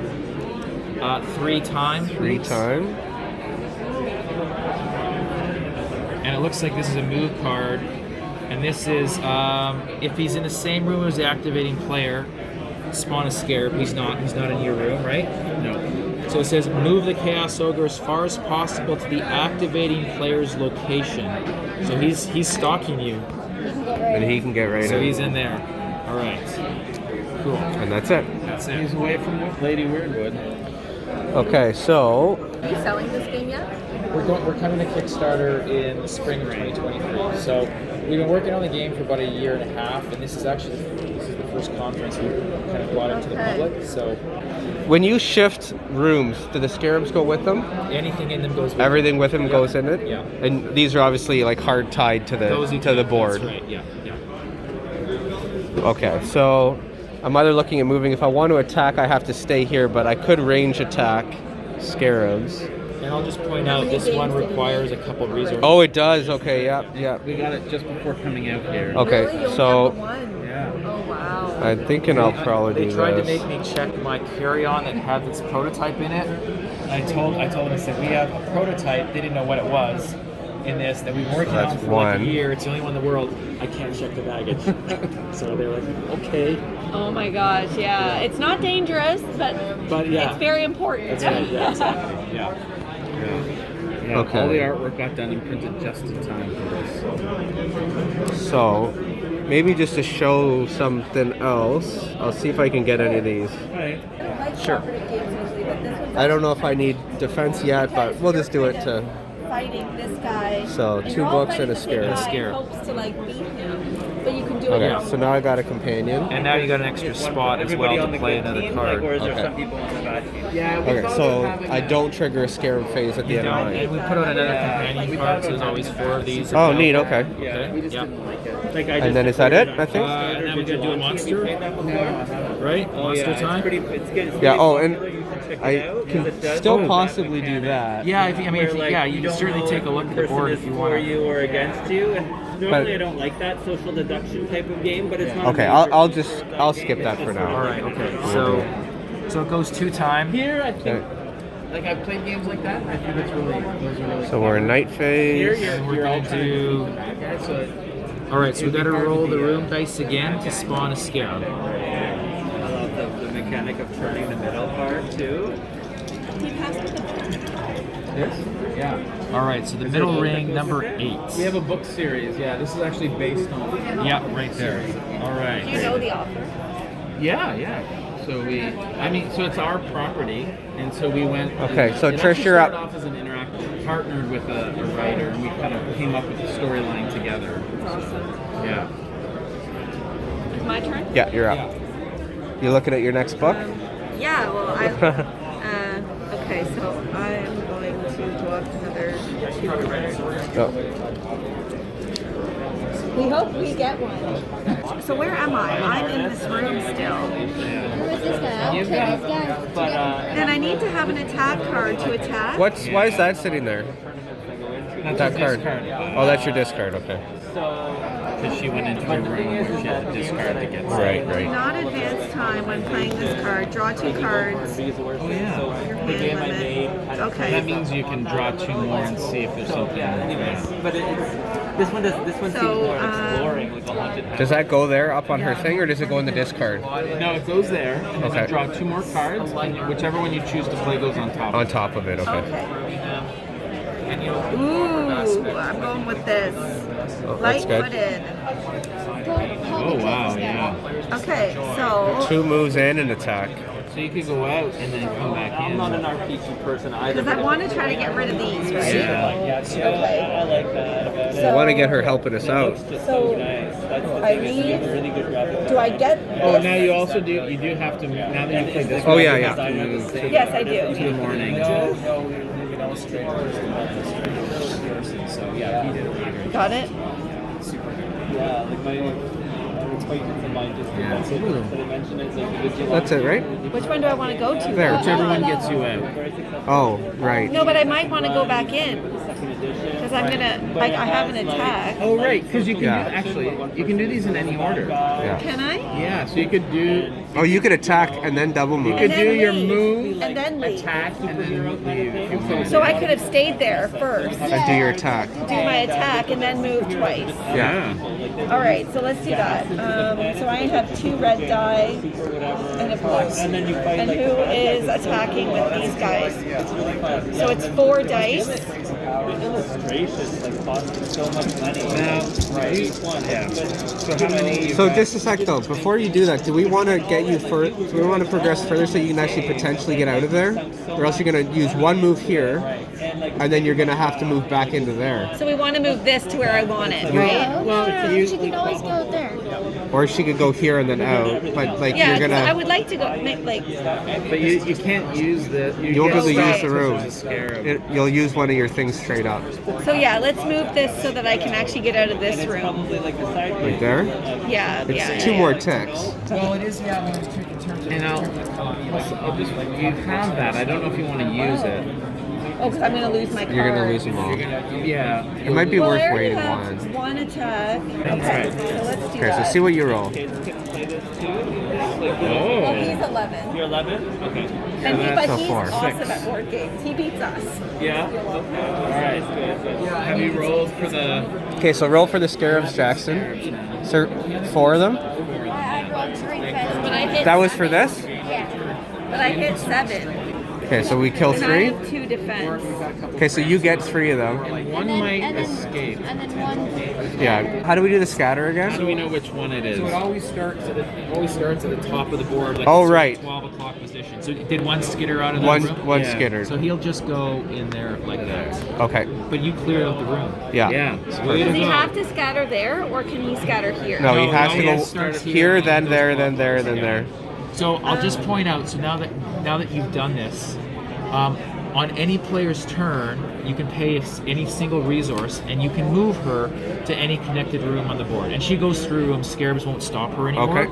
Speaker 1: 3 time.
Speaker 3: 3 time.
Speaker 1: And it looks like this is a move card. And this is, if he's in the same room as the activating player, spawn a scarab. He's not in your room, right?
Speaker 5: No.
Speaker 1: So it says, move the Chaos Ogre as far as possible to the activating player's location. So he's stalking you.
Speaker 4: You can get right
Speaker 3: And he can get right
Speaker 1: So
Speaker 3: in.
Speaker 1: he's in there. All right. Cool.
Speaker 3: And that's it.
Speaker 1: That's
Speaker 5: He's
Speaker 1: it.
Speaker 5: away from Lady Weirdwood.
Speaker 3: Okay, so
Speaker 2: Are you selling this game yet?
Speaker 1: We're coming to Kickstarter in the spring of 2023. So we've been working on the game for about a year and a half, and this is the first conference we kind of brought it to the
Speaker 2: Okay.
Speaker 1: public. So
Speaker 3: when you shift rooms, do the scarabs go with them?
Speaker 1: anything in them goes with
Speaker 3: Everything with them
Speaker 1: Yeah.
Speaker 3: goes in it?
Speaker 1: Yeah.
Speaker 3: And these are obviously like hard tied to
Speaker 1: those you
Speaker 3: the
Speaker 1: can-
Speaker 3: board.
Speaker 1: That's right. Yeah.
Speaker 3: Okay, so I'm either looking at moving. If I want to attack, I have to stay here, but I could range attack scarabs.
Speaker 1: And I'll just point out this one requires a couple resources.
Speaker 3: Oh, it does. Okay, yep.
Speaker 5: We got it just before coming out here.
Speaker 3: Okay,
Speaker 2: Really? You only
Speaker 3: so
Speaker 2: have the one?
Speaker 5: Yeah.
Speaker 2: Oh wow.
Speaker 3: I'm thinking I'll probably
Speaker 1: They
Speaker 3: do
Speaker 1: tried to
Speaker 3: this.
Speaker 1: make me check my carry-on that had this prototype in it. I told them, I said, we have a prototype. They didn't know what it was in this that we've been working
Speaker 3: That's
Speaker 1: on for like
Speaker 3: one.
Speaker 1: a year. It's the only one in the world. I can't check the baggage. So they're like, okay.
Speaker 2: Oh my gosh, yeah. It's not dangerous, but
Speaker 1: yeah.
Speaker 2: it's very important.
Speaker 1: That's right. Yeah, exactly. Yeah.
Speaker 5: Yeah,
Speaker 3: Okay.
Speaker 5: all the artwork got done and printed just in time for this.
Speaker 3: So maybe just to show something else, I'll see if I can get any of these. Sure. I don't know if I need defense yet, but we'll just do it to.
Speaker 2: Fighting this guy.
Speaker 3: So,
Speaker 2: And
Speaker 3: 2
Speaker 2: you're all
Speaker 3: books
Speaker 2: fighting
Speaker 3: and a
Speaker 2: the same
Speaker 3: scarab.
Speaker 2: guy.
Speaker 1: Scarab.
Speaker 2: Hopes to like beat him, but you can do it.
Speaker 3: Okay,
Speaker 2: your own
Speaker 3: so now I got a companion.
Speaker 1: And now you got an extra spot as well to play another card.
Speaker 3: Okay.
Speaker 5: people on the bad team? Yeah,
Speaker 3: Okay, so I don't trigger a scarab phase at the
Speaker 1: You
Speaker 3: end of
Speaker 1: don't,
Speaker 3: mine.
Speaker 1: and we put out another companion card, so there's always 4 of these.
Speaker 3: Oh, neat. Okay.
Speaker 1: Okay.
Speaker 5: We just
Speaker 1: Yeah.
Speaker 5: didn't like it. Like I
Speaker 3: And then is that it? I think.
Speaker 1: And then we gotta do a monster, right? Monster time.
Speaker 5: It's good.
Speaker 3: Yeah. Oh, and I can still possibly do that.
Speaker 1: Yeah, if you can certainly take a look at the board if you want.
Speaker 6: For you or against you. And normally I
Speaker 3: But-
Speaker 6: don't like that social deduction type of game, but it's not.
Speaker 3: Okay, I'll skip that for now.
Speaker 1: All right. Okay. So it goes 2 time.
Speaker 6: Here, I think.
Speaker 3: Okay.
Speaker 5: Like I've played games like that. I think those are really.
Speaker 3: So we're in night phase.
Speaker 1: And we're gonna do. All right. So we gotta roll the room dice again to spawn a scarab.
Speaker 6: I love the mechanic of turning the middle part too.
Speaker 5: Yeah.
Speaker 1: All right. So the middle ring, number 8.
Speaker 5: We have a book series. Yeah, this is actually based on.
Speaker 1: Yeah, right there. All
Speaker 2: Do
Speaker 1: right.
Speaker 2: you know the author?
Speaker 5: Yeah. So so it's our property, and so we went.
Speaker 3: Okay, so
Speaker 5: it
Speaker 3: Trish,
Speaker 5: actually
Speaker 3: you're up.
Speaker 5: started off as an interactive, partnered with a writer, and we kind of came up with the storyline together. Yeah.
Speaker 2: It's my turn?
Speaker 3: Yeah, you're up. You looking at your next book?
Speaker 2: Yeah, well, okay, so I'm going to draw another 2 cards.
Speaker 3: Oh.
Speaker 2: We hope we get one. So where am I? I'm in this room still.
Speaker 4: Who is this guy? I'll kill this guy.
Speaker 2: Then I need to have an attack card to attack.
Speaker 3: Why is that sitting there? That card. Oh, that's your discard. Okay.
Speaker 5: Because she went into the room where she had to discard to get.
Speaker 3: Right.
Speaker 2: Do not advance time when playing this card. Draw 2 cards. Your hand limit.
Speaker 5: That
Speaker 2: Okay.
Speaker 5: means you can draw 2 more and see if there's something.
Speaker 6: But this one seems
Speaker 2: So,
Speaker 6: more exploring, like a haunted house.
Speaker 3: Does that go there up on her thing, or does it go in the discard?
Speaker 5: No, it goes there, and then
Speaker 3: Okay.
Speaker 5: you draw 2 more cards, and whichever one you choose to play goes on top.
Speaker 3: On top of it. Okay.
Speaker 2: Okay. Ooh, I'm going with this.
Speaker 3: Oh, that's good.
Speaker 2: Light-footed.
Speaker 5: Oh wow, yeah.
Speaker 2: Okay, so
Speaker 3: 2 moves in and attack.
Speaker 5: So you could go out and then come back in.
Speaker 6: I'm not an RPG person either.
Speaker 2: because I want to try to get rid of these, right?
Speaker 5: Yeah.
Speaker 6: I like that about it.
Speaker 3: I want to get her helping us out.
Speaker 6: It's just so nice. That's the
Speaker 2: I
Speaker 6: thing, it's
Speaker 2: need-
Speaker 6: a really good graphic
Speaker 2: do I get
Speaker 5: Oh,
Speaker 2: this?
Speaker 5: now you also do. You do have to. Now that you play this.
Speaker 3: Oh,
Speaker 5: one,
Speaker 3: yeah,
Speaker 5: you
Speaker 3: yeah.
Speaker 5: have to move to
Speaker 2: Yes, I do.
Speaker 5: the morning.
Speaker 1: No, we can illustrate person. So yeah, he did it later.
Speaker 2: Got it?
Speaker 1: Super good.
Speaker 6: Yeah, like my acquaintance of mine just they mentioned it. Like, would you like
Speaker 3: That's it, right?
Speaker 2: Which one do I want to go to?
Speaker 3: There.
Speaker 5: Whichever one gets you out.
Speaker 3: Oh, right.
Speaker 2: No, but I might want to go back in
Speaker 6: second edition?
Speaker 2: because I'm gonna. I have an attack.
Speaker 5: Oh, right, because you can
Speaker 3: Yeah.
Speaker 5: do, actually you can do these in any order.
Speaker 3: Yeah.
Speaker 2: Can I?
Speaker 5: Yeah, so you could do
Speaker 3: Oh, you could attack and then double move.
Speaker 5: you could
Speaker 2: And
Speaker 5: do
Speaker 2: then
Speaker 5: your
Speaker 2: leave.
Speaker 5: move,
Speaker 2: And then leave.
Speaker 5: attack, and then leave if you want.
Speaker 2: So I could have stayed there first,
Speaker 3: And do your attack.
Speaker 2: do my attack, and then move twice.
Speaker 3: Yeah.
Speaker 2: All right, so let's do that. So I have 2 red die and a blue.
Speaker 6: And then you fight
Speaker 2: And
Speaker 6: like
Speaker 2: who is attacking with these guys? So it's 4 dice.
Speaker 6: illustrations, like costing so much money.
Speaker 5: Now, right?
Speaker 6: Yeah.
Speaker 5: So how many?
Speaker 3: So just a sec though, before you do that, do we want to get you do we want to progress further so you can actually potentially get out of there? Or else you're going to use one move here, and then you're going to have to move back into there.
Speaker 2: So we want to move this to where I want it, right?
Speaker 4: Well, she can always go there.
Speaker 3: Or she could go here and then out, but like
Speaker 2: Yeah,
Speaker 3: you're
Speaker 2: 'cause
Speaker 3: going
Speaker 2: I
Speaker 3: to...
Speaker 2: would like to go, like,
Speaker 5: But you can't use the.
Speaker 3: You won't be able to use the
Speaker 5: There's
Speaker 3: room.
Speaker 5: a scarab.
Speaker 3: You'll use one of your things straight up.
Speaker 2: so yeah, let's move this so that I can actually get out of this room.
Speaker 6: Probably like the side
Speaker 3: Right there.
Speaker 2: Yeah,
Speaker 3: It's
Speaker 2: yeah.
Speaker 3: 2
Speaker 2: yeah.
Speaker 3: more ticks.
Speaker 1: Well, it is, yeah, when it's in terms of
Speaker 5: And I'll just you have that. I don't know if you want to use it.
Speaker 2: Oh, because I'm going to lose my card.
Speaker 3: You're going to lose them all.
Speaker 5: Yeah.
Speaker 3: It might be
Speaker 2: Well, I
Speaker 3: worth
Speaker 2: already
Speaker 3: waiting
Speaker 2: have
Speaker 3: one.
Speaker 2: 1 attack. Okay,
Speaker 5: right.
Speaker 2: so let's do
Speaker 3: Okay,
Speaker 2: that.
Speaker 3: so see what you roll.
Speaker 6: kids can play this too. Like,
Speaker 2: Well,
Speaker 5: Oh.
Speaker 2: he's 11.
Speaker 6: you're 11? Okay.
Speaker 2: And he,
Speaker 3: that's
Speaker 2: but
Speaker 3: a
Speaker 2: he's
Speaker 3: 4.
Speaker 2: awesome
Speaker 5: 6.
Speaker 2: at board games. He beats us.
Speaker 6: Yeah.
Speaker 5: All right. Have you rolled for the?
Speaker 3: Okay, so roll for the Scarabs, Jackson. So 4 of them?
Speaker 4: I rolled 3 feds, but I hit.
Speaker 3: That was for this?
Speaker 4: Yeah.
Speaker 2: But I hit 7.
Speaker 3: Okay, so we kill
Speaker 2: And I
Speaker 3: 3?
Speaker 2: have 2 defense.
Speaker 3: Okay, so you get 3 of them.
Speaker 5: One might escape.
Speaker 4: And then 1.
Speaker 3: Yeah. How do we do the scatter again?
Speaker 5: So we know which one it is.
Speaker 1: So it always starts at the top of the board. Like
Speaker 3: Oh,
Speaker 1: it's
Speaker 3: right.
Speaker 1: 12 o'clock position. So did one skitter out of the
Speaker 3: One
Speaker 1: room?
Speaker 5: Yeah.
Speaker 3: skittered.
Speaker 1: So he'll just go in there like that.
Speaker 3: Okay.
Speaker 1: But you cleared out the room.
Speaker 3: Yeah.
Speaker 5: Yeah.
Speaker 1: Way to
Speaker 2: Does he
Speaker 1: go.
Speaker 2: have to scatter there, or can he scatter here?
Speaker 3: No, he
Speaker 1: No,
Speaker 3: has
Speaker 1: no,
Speaker 3: to
Speaker 1: he
Speaker 3: go
Speaker 1: starts
Speaker 3: here,
Speaker 1: here,
Speaker 3: then
Speaker 1: goes
Speaker 3: there,
Speaker 1: along.
Speaker 3: then there, then
Speaker 1: Yeah.
Speaker 3: there.
Speaker 1: So I'll just point out. So now that you've done this, on any player's turn, you can pay any single resource, and you can move her to any connected room on the board. And she goes through them. Scarabs won't stop her anymore.
Speaker 3: Okay.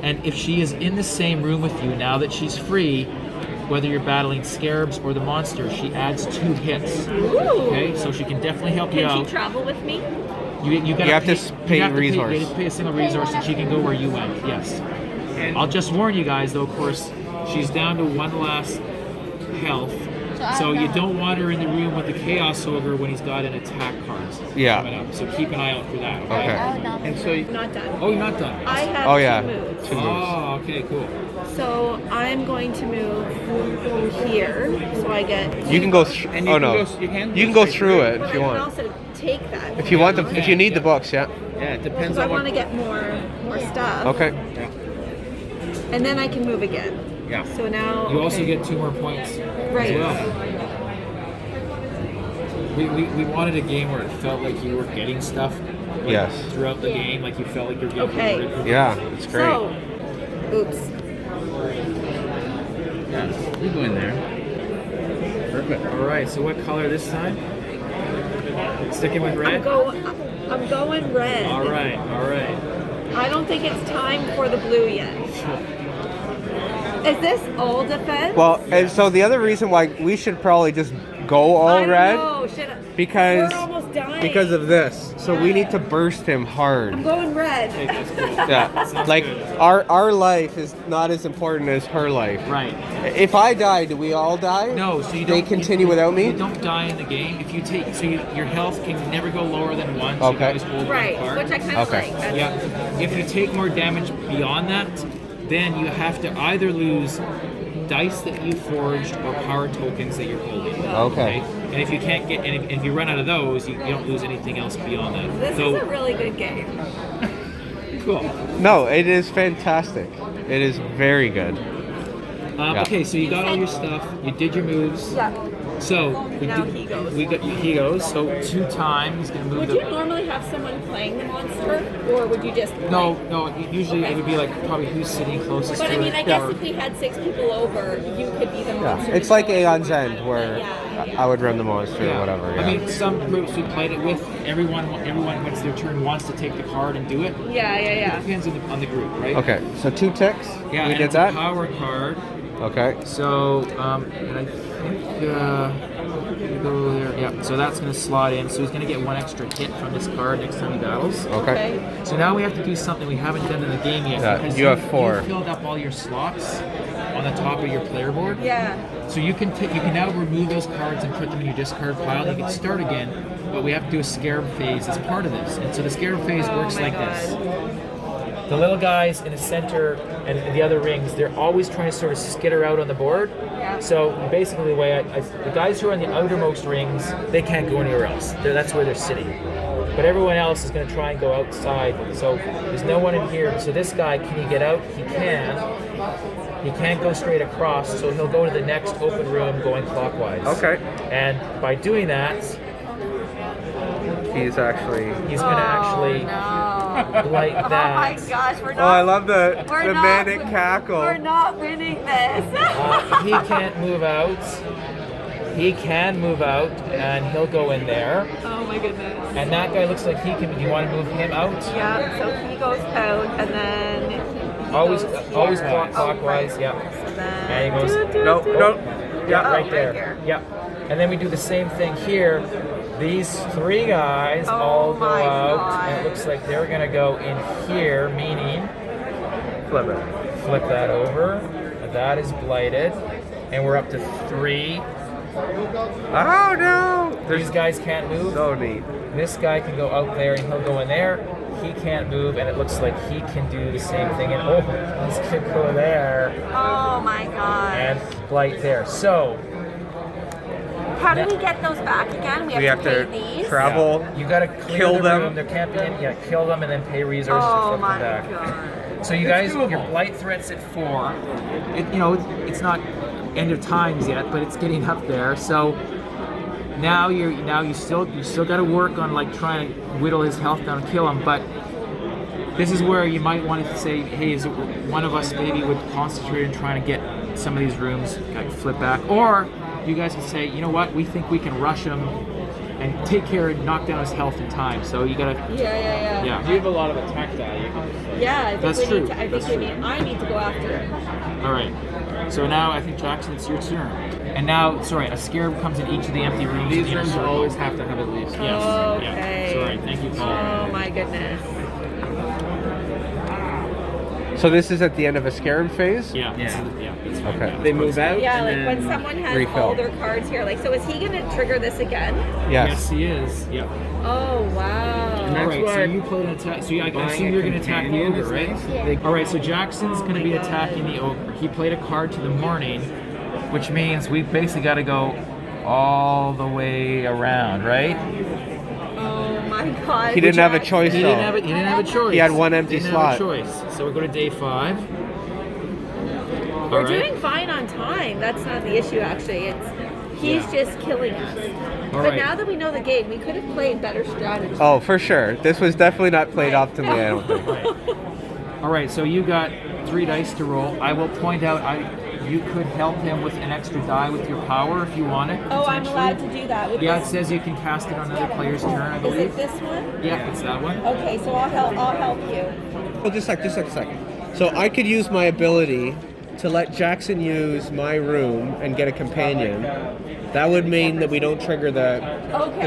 Speaker 1: And if she is in the same room with you now that she's free, whether you're battling scarabs or the monster, she adds 2 hits.
Speaker 2: Ooh.
Speaker 1: Okay, so she can definitely help you
Speaker 2: Can
Speaker 1: out.
Speaker 2: she travel with me?
Speaker 1: You gotta
Speaker 3: You have to pay
Speaker 1: you have to
Speaker 3: resource.
Speaker 1: You have to pay a single resource, and she can go where you went. Yes. I'll just warn you guys, though. Of course, she's down to 1 last health, so you don't want her in the room with the Chaos Ogre when he's got an attack cards.
Speaker 3: Yeah.
Speaker 1: coming up. So keep an eye out for that.
Speaker 3: Okay.
Speaker 5: And so
Speaker 2: Not done.
Speaker 1: Oh, you're not done.
Speaker 2: I have
Speaker 3: Oh,
Speaker 2: 2
Speaker 3: yeah.
Speaker 2: moves.
Speaker 3: 2 moves.
Speaker 1: Oh, okay, cool.
Speaker 2: So I'm going to move here, so I get.
Speaker 3: You can go.
Speaker 5: and you
Speaker 3: Oh
Speaker 5: can
Speaker 3: no.
Speaker 5: go, you can
Speaker 3: You can go
Speaker 5: straight
Speaker 3: through it
Speaker 2: But
Speaker 3: if
Speaker 2: I
Speaker 3: you
Speaker 2: can
Speaker 3: want.
Speaker 2: also take that.
Speaker 3: If you want the, if you need the books, yeah.
Speaker 5: Yeah, it
Speaker 2: Because
Speaker 5: depends
Speaker 2: I
Speaker 5: on
Speaker 2: want
Speaker 5: what.
Speaker 2: to get more stuff.
Speaker 3: Okay.
Speaker 2: And then I can move again.
Speaker 5: Yeah.
Speaker 2: So now.
Speaker 1: You also
Speaker 2: okay.
Speaker 1: get 2 more points
Speaker 2: Right.
Speaker 1: as well. We wanted a game where it felt like you were getting stuff. Like,
Speaker 3: Yes.
Speaker 1: Throughout the game, like you felt like you're getting.
Speaker 2: Okay.
Speaker 1: rewarded.
Speaker 3: Yeah, it's great.
Speaker 2: So, oops.
Speaker 5: Yeah, you go in there. Perfect.
Speaker 1: All right. So what color this time? Sticking with red.
Speaker 2: I'm going red.
Speaker 1: All right. All right.
Speaker 2: I don't think it's time for the blue yet. Is this all defense?
Speaker 3: Well, and so the other reason why we should probably just go
Speaker 2: I
Speaker 3: all
Speaker 2: don't
Speaker 3: red
Speaker 2: know. Should I?
Speaker 3: because
Speaker 2: We're almost dying.
Speaker 3: because of this. So we need to burst him hard.
Speaker 2: I'm going red.
Speaker 3: Yeah. Like our life is not as important as her life.
Speaker 1: Right.
Speaker 3: If I die, do we all die?
Speaker 1: No. So you
Speaker 3: They
Speaker 1: don't.
Speaker 3: continue without me?
Speaker 1: You don't die in the game if you take. So your health can never go lower than 1. So
Speaker 3: Okay.
Speaker 1: You always hold
Speaker 2: Right,
Speaker 1: one card.
Speaker 2: which I kind of
Speaker 3: Okay.
Speaker 2: like. That's-
Speaker 1: Yeah. If you take more damage beyond that, then you have to either lose dice that you forged or power tokens that you're holding.
Speaker 3: Okay.
Speaker 1: And if you can't get, and if you run out of those, you don't lose anything else beyond that.
Speaker 2: This
Speaker 1: so
Speaker 2: is a really good game.
Speaker 1: cool.
Speaker 3: No, it is fantastic. It is very good. Yeah.
Speaker 1: Okay, so you got all your stuff. You did your moves.
Speaker 2: Yeah.
Speaker 1: So
Speaker 2: Now he goes.
Speaker 1: he goes. So 2 times. He's gonna move
Speaker 2: Would you normally have someone playing the monster, or would you just play?
Speaker 1: No. Usually it would be like probably who's sitting closest
Speaker 2: But
Speaker 1: to
Speaker 2: I mean,
Speaker 1: it.
Speaker 2: I guess
Speaker 1: or-
Speaker 2: if we had 6 people over, you could be the monster.
Speaker 3: It's
Speaker 2: to
Speaker 3: like
Speaker 2: show
Speaker 3: Aeon's
Speaker 2: everyone
Speaker 3: End,
Speaker 2: how to
Speaker 3: where
Speaker 2: play. Yeah.
Speaker 3: I would run the monster or whatever. Yeah.
Speaker 1: I mean, some groups we played it with. Everyone when it's their turn wants to take the card and do it.
Speaker 2: Yeah.
Speaker 1: It depends on the group, right?
Speaker 3: Okay, so 2 ticks.
Speaker 1: Yeah,
Speaker 3: we
Speaker 1: and
Speaker 3: did
Speaker 1: it's
Speaker 3: that.
Speaker 1: a power card.
Speaker 3: Okay.
Speaker 1: So, and I think you go there. Yeah. So that's gonna slot in. So he's gonna get 1 extra hit from this card next time he battles.
Speaker 3: Okay.
Speaker 1: So now we have to do something we haven't done in the game yet.
Speaker 3: Yeah,
Speaker 1: because
Speaker 3: you have 4.
Speaker 1: You filled up all your slots on the top of your player board.
Speaker 2: Yeah.
Speaker 1: So you can now remove those cards and put them in your discard pile. You can start again, but we have to do a scarab phase as part of this. And so the scarab phase works
Speaker 2: my
Speaker 1: like
Speaker 2: God.
Speaker 1: this. The little guys in the center and the other rings, they're always trying to sort of skitter out on the board.
Speaker 2: Yeah.
Speaker 1: So basically, the way the guys who are in the outermost rings, they can't go anywhere else. That's where they're sitting. But everyone else is going to try and go outside. So there's no one in here. So this guy, can he get out? He can. He can't go straight across, so he'll go to the next open room going clockwise.
Speaker 3: Okay.
Speaker 1: And by doing that,
Speaker 3: He's
Speaker 1: going to actually blight
Speaker 2: Oh my
Speaker 1: that.
Speaker 2: gosh, we're not.
Speaker 3: Oh, I love the
Speaker 2: we're not,
Speaker 3: manic cackle.
Speaker 2: We're not winning this.
Speaker 1: He can't move out. He can move out, and he'll go in there.
Speaker 2: Oh my goodness.
Speaker 1: And that guy looks like he can. Do you want to move him out?
Speaker 2: Yeah. So he goes out, and then he
Speaker 1: Always
Speaker 2: goes here.
Speaker 1: clockwise.
Speaker 2: Oh,
Speaker 1: Yeah.
Speaker 2: So then,
Speaker 1: And he goes.
Speaker 3: No.
Speaker 1: Yeah,
Speaker 2: Oh,
Speaker 1: right there.
Speaker 2: right here.
Speaker 1: Yeah. And then we do the same thing here. These 3 guys
Speaker 2: Oh
Speaker 1: all go
Speaker 2: my
Speaker 1: out,
Speaker 2: God.
Speaker 1: and it looks like they're gonna go in here, meaning
Speaker 3: Flip it.
Speaker 1: flip that over. That is blighted, and we're up to 3.
Speaker 3: Oh no!
Speaker 1: These guys can't move.
Speaker 3: So neat.
Speaker 1: This guy can go out there, and he'll go in there. He can't move, and it looks like he can do the same thing. And oh, he's gonna go there
Speaker 2: Oh my God.
Speaker 1: and blight there. So.
Speaker 2: How do we get those back again?
Speaker 3: We have
Speaker 2: pay
Speaker 3: to
Speaker 2: these?
Speaker 3: travel.
Speaker 1: You gotta clear
Speaker 3: Kill
Speaker 1: the
Speaker 3: them.
Speaker 1: room. There can't be any. Yeah, kill them and then pay resources to
Speaker 2: Oh
Speaker 1: flip
Speaker 2: my
Speaker 1: them back.
Speaker 2: God.
Speaker 1: So you guys, your blight threat's at 4. It's not end of times yet, but it's getting up there. So now you still got to work on like trying to whittle his health down and kill him. But this is where you might want to say, hey, is one of us maybe would concentrate on trying to get some of these rooms like flip back, or you guys can say, you know what, we think we can rush him and take care and knock down his health in time. So you gotta,
Speaker 2: Yeah.
Speaker 1: yeah.
Speaker 5: You have a lot of attack die. You can just, like,
Speaker 2: Yeah, I think
Speaker 1: That's
Speaker 2: we
Speaker 1: true.
Speaker 2: need to. I
Speaker 1: That's
Speaker 2: think
Speaker 1: true.
Speaker 2: I need to go after it.
Speaker 1: All right. So now I think Jackson, it's your turn. And now, sorry, a scarab comes in each of the empty rooms. in
Speaker 5: these
Speaker 1: the inner
Speaker 5: rooms
Speaker 1: circle.
Speaker 5: always have to have at least.
Speaker 1: Yes.
Speaker 2: Okay.
Speaker 1: Yeah. Sorry. Thank you, Paul.
Speaker 2: Oh my goodness.
Speaker 3: So this is at the end of a scarab phase?
Speaker 1: Yeah.
Speaker 5: Yeah.
Speaker 1: That's fine.
Speaker 3: Okay.
Speaker 5: They move out.
Speaker 2: Yeah,
Speaker 5: and
Speaker 2: like
Speaker 5: then
Speaker 2: when someone has
Speaker 3: refill.
Speaker 2: all their cards here. Like, so is he gonna trigger this again?
Speaker 1: Yes,
Speaker 3: Yes.
Speaker 1: he is. Yep.
Speaker 2: Oh wow.
Speaker 5: And
Speaker 1: All
Speaker 5: that's
Speaker 1: right. So
Speaker 5: why
Speaker 1: you played an attack. So I
Speaker 5: buying
Speaker 1: assume
Speaker 5: a
Speaker 1: you're going to attack the
Speaker 5: companion
Speaker 1: ogre,
Speaker 5: is
Speaker 1: right?
Speaker 5: nice.
Speaker 1: All right. So Jackson's going to be attacking the ogre. He played a card to the morning, which means we basically got to go all the way around, right?
Speaker 2: Oh my god.
Speaker 3: He didn't have a choice
Speaker 1: He
Speaker 3: though.
Speaker 1: didn't have a choice.
Speaker 3: He had one empty
Speaker 1: Didn't
Speaker 3: slot.
Speaker 1: Have a choice. So we go to day 5.
Speaker 2: We're
Speaker 1: All right.
Speaker 2: doing fine on time. That's not the issue actually. He's just killing us.
Speaker 1: All
Speaker 2: But
Speaker 1: right.
Speaker 2: now that we know the game, we could have played better strategy.
Speaker 3: Oh, for sure. This was definitely not played optimally, I don't think.
Speaker 1: Right. All right, so you got 3 dice to roll. I will point out, you could help him with an extra die with your power if you want it.
Speaker 2: Oh, I'm
Speaker 1: potentially.
Speaker 2: allowed to do that with
Speaker 1: Yeah, it
Speaker 2: this.
Speaker 1: says you can cast it on another player's turn, I
Speaker 2: Is
Speaker 1: believe.
Speaker 2: it this one?
Speaker 1: Yeah, it's that one.
Speaker 2: Okay, so I'll help you.
Speaker 3: Well, just a second. So I could use my ability to let Jackson use my room and get a companion. That would mean that we don't trigger the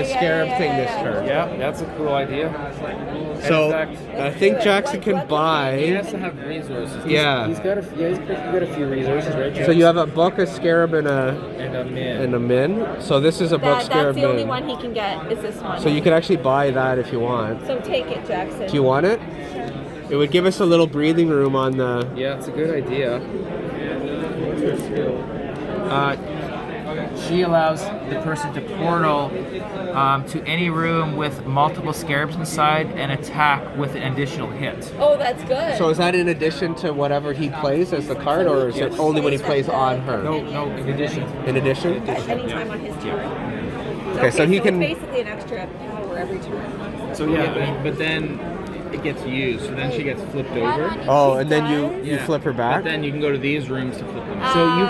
Speaker 3: scarab thing this turn.
Speaker 1: Yeah, that's a cool idea.
Speaker 3: So
Speaker 1: In fact,
Speaker 3: I think Jackson can
Speaker 5: He
Speaker 3: buy.
Speaker 5: has to have resources.
Speaker 3: Yeah.
Speaker 1: he's got a few resources, right?
Speaker 3: So you have a book, a scarab, and a
Speaker 1: and a min.
Speaker 3: So this is a book
Speaker 2: That's
Speaker 3: scarab
Speaker 2: the only
Speaker 3: min.
Speaker 2: one he can get is this one.
Speaker 3: So you could actually buy that if you want.
Speaker 2: So take it, Jackson.
Speaker 3: Do you want it? It would give us a little breathing room on the.
Speaker 1: Yeah, it's a good idea. She allows the person to portal to any room with multiple scarabs inside and attack with an additional hit.
Speaker 2: Oh, that's good.
Speaker 3: So is that in addition to whatever he plays as the card, or is it only when he plays on her?
Speaker 1: No, in addition.
Speaker 3: In addition?
Speaker 2: Anytime on his turn.
Speaker 3: Okay, so he
Speaker 2: it's
Speaker 3: can.
Speaker 2: basically an extra power every turn.
Speaker 5: So yeah, but then it gets used. So then she gets flipped over.
Speaker 3: Oh, and then you
Speaker 5: Yeah.
Speaker 3: flip her back.
Speaker 5: But then you can go to these rooms to flip them.
Speaker 1: So you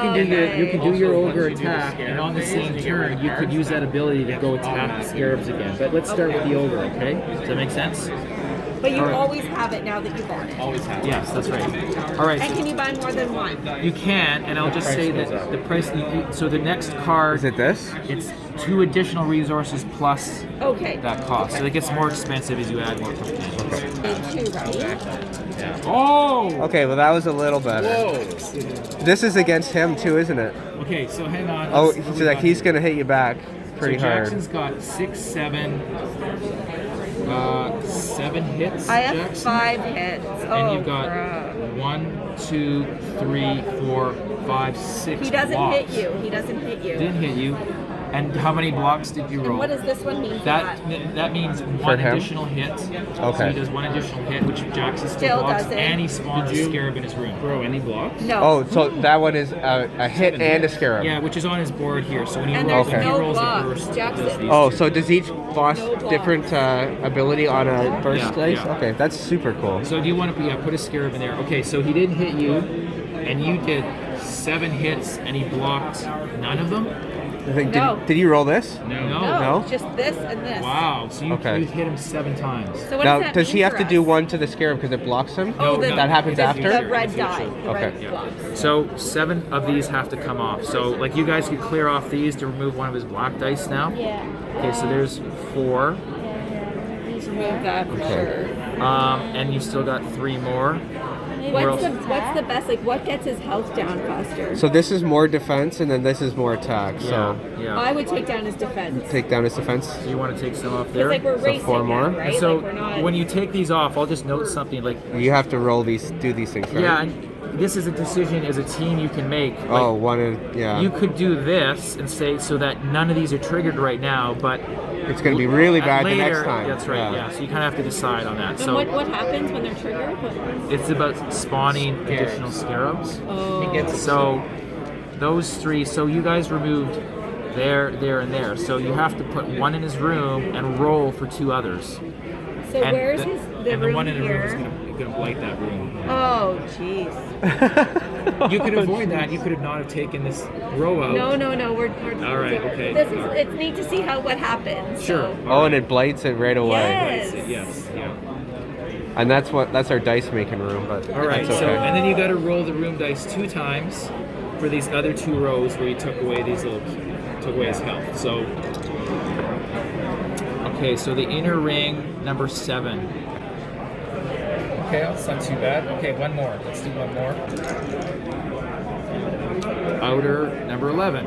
Speaker 1: can do your
Speaker 5: Also,
Speaker 1: ogre
Speaker 5: once you do the
Speaker 1: attack,
Speaker 5: scarab
Speaker 1: and on the
Speaker 5: phase,
Speaker 1: same
Speaker 5: you get
Speaker 1: turn,
Speaker 5: rid of
Speaker 1: you could
Speaker 5: cards.
Speaker 1: use that ability to go attack the scarabs again. But let's start with the ogre, okay? Does that make sense?
Speaker 2: But you
Speaker 1: Alright.
Speaker 2: always have it now that you bought it.
Speaker 5: Always have.
Speaker 1: Yes, that's right. All right.
Speaker 2: And
Speaker 1: So
Speaker 2: can you buy more than one?
Speaker 1: you can, and I'll just say that the price. So the next card,
Speaker 3: Is it this?
Speaker 1: it's 2 additional resources plus
Speaker 2: Okay.
Speaker 1: that cost. So it gets more expensive as you add more tokens.
Speaker 2: Game 2, right?
Speaker 1: Oh.
Speaker 3: Okay, well that was a little better. This is against him too, isn't it?
Speaker 1: Okay, so hang on.
Speaker 3: Oh,
Speaker 1: Let's see what
Speaker 3: so
Speaker 1: we
Speaker 3: like
Speaker 1: got
Speaker 3: he's
Speaker 1: here.
Speaker 3: gonna hit you back pretty
Speaker 1: So
Speaker 3: hard.
Speaker 1: Jackson's got 6, 7, 7 hits.
Speaker 2: I have
Speaker 1: Jackson.
Speaker 2: 5 hits. Oh,
Speaker 1: And you've got
Speaker 2: crap.
Speaker 1: 1, 2, 3, 4, 5, 6.
Speaker 2: He doesn't
Speaker 1: blocks.
Speaker 2: hit you. He doesn't hit you.
Speaker 1: Didn't hit you. And how many blocks did you roll?
Speaker 2: And what does this one mean? for
Speaker 1: That means one
Speaker 3: him?
Speaker 1: additional hit. So
Speaker 3: Okay.
Speaker 1: he does one additional hit, which Jackson still
Speaker 2: Still
Speaker 1: blocks,
Speaker 2: does it.
Speaker 1: and he spawns a scarab in his room.
Speaker 5: Throw any blocks?
Speaker 2: No.
Speaker 3: Oh, so that one is a hit and a scarab.
Speaker 1: Yeah, which is on his board here. So when he
Speaker 2: And
Speaker 1: rolls,
Speaker 2: there's
Speaker 1: when he
Speaker 2: no
Speaker 1: rolls a
Speaker 2: blocks,
Speaker 1: burst, it
Speaker 2: Jackson.
Speaker 1: does these
Speaker 3: Oh,
Speaker 1: two.
Speaker 3: so does each boss
Speaker 2: No block.
Speaker 3: different ability on a burst
Speaker 1: Yeah,
Speaker 3: dice?
Speaker 1: yeah.
Speaker 3: Okay, that's super cool.
Speaker 1: So do you want to put a scarab in there? Okay, so he didn't hit you, and you did 7 hits, and he blocked none of them.
Speaker 3: I think,
Speaker 2: No.
Speaker 3: did you roll this?
Speaker 2: No,
Speaker 3: No?
Speaker 2: just this and this.
Speaker 1: Wow. So you
Speaker 3: Okay.
Speaker 1: you hit him 7 times.
Speaker 2: So what
Speaker 3: Now,
Speaker 2: does that
Speaker 3: does
Speaker 2: mean
Speaker 3: he have
Speaker 2: for
Speaker 3: to do
Speaker 2: us?
Speaker 3: one to the scarab because it blocks him?
Speaker 2: Oh,
Speaker 1: No,
Speaker 2: the,
Speaker 1: no,
Speaker 3: that happens
Speaker 2: the,
Speaker 3: after?
Speaker 2: The red die. The
Speaker 3: Okay.
Speaker 2: red
Speaker 1: Yeah.
Speaker 2: blocks.
Speaker 1: So 7 of these have to come off. So like you guys could clear off these to remove one of his black dice now.
Speaker 4: Yeah.
Speaker 1: Okay, so there's 4.
Speaker 4: These
Speaker 2: Remove that for
Speaker 3: Okay.
Speaker 2: sure.
Speaker 1: And you still got 3 more.
Speaker 2: What's the best? Like, what gets his health down faster?
Speaker 3: So this is more defense, and then this is more attack. So
Speaker 1: Yeah.
Speaker 2: I would take down his defense.
Speaker 3: take down his defense.
Speaker 1: So you want to take some off
Speaker 2: It's
Speaker 1: there?
Speaker 2: like we're
Speaker 3: So
Speaker 2: racing
Speaker 3: 4 more?
Speaker 2: now, right?
Speaker 1: And so
Speaker 2: like we're not.
Speaker 1: when you take these off, I'll just note something like,
Speaker 3: You have to roll these, do these things, right?
Speaker 1: yeah, and this is a decision as a team you can make. Like,
Speaker 3: Oh, one and yeah.
Speaker 1: you could do this and say so that none of these are triggered right now, but
Speaker 3: It's gonna be really bad
Speaker 1: later,
Speaker 3: the next time.
Speaker 1: That's right. Yeah. So you kind of have to decide on that.
Speaker 2: and
Speaker 1: So
Speaker 2: what happens when they're triggered?
Speaker 1: it's about spawning additional scarabs.
Speaker 2: Oh.
Speaker 1: So those 3. So you guys removed there, and there. So you have to put one in his room and roll for 2 others.
Speaker 2: So
Speaker 1: And
Speaker 2: where's
Speaker 1: the,
Speaker 2: the
Speaker 1: and
Speaker 2: room
Speaker 1: the one in the room is
Speaker 2: here?
Speaker 1: gonna blight that room.
Speaker 2: Oh, jeez.
Speaker 1: You could avoid that. You could have not have taken this row out.
Speaker 2: No. We're
Speaker 1: All right, okay.
Speaker 2: This is. It's neat to see what happens.
Speaker 1: Sure.
Speaker 2: So.
Speaker 3: Oh, and it blights it right away.
Speaker 2: Yes.
Speaker 1: Yes. Yeah.
Speaker 3: And that's our dice making room, but
Speaker 1: All right.
Speaker 3: that's
Speaker 1: So
Speaker 3: okay.
Speaker 1: and then you got to roll the room dice 2 times for these other 2 rows where you took away his health. So. Okay. So the inner ring number 7. Okay, that's not too bad. Okay, one more. Let's do one more. Outer number 11.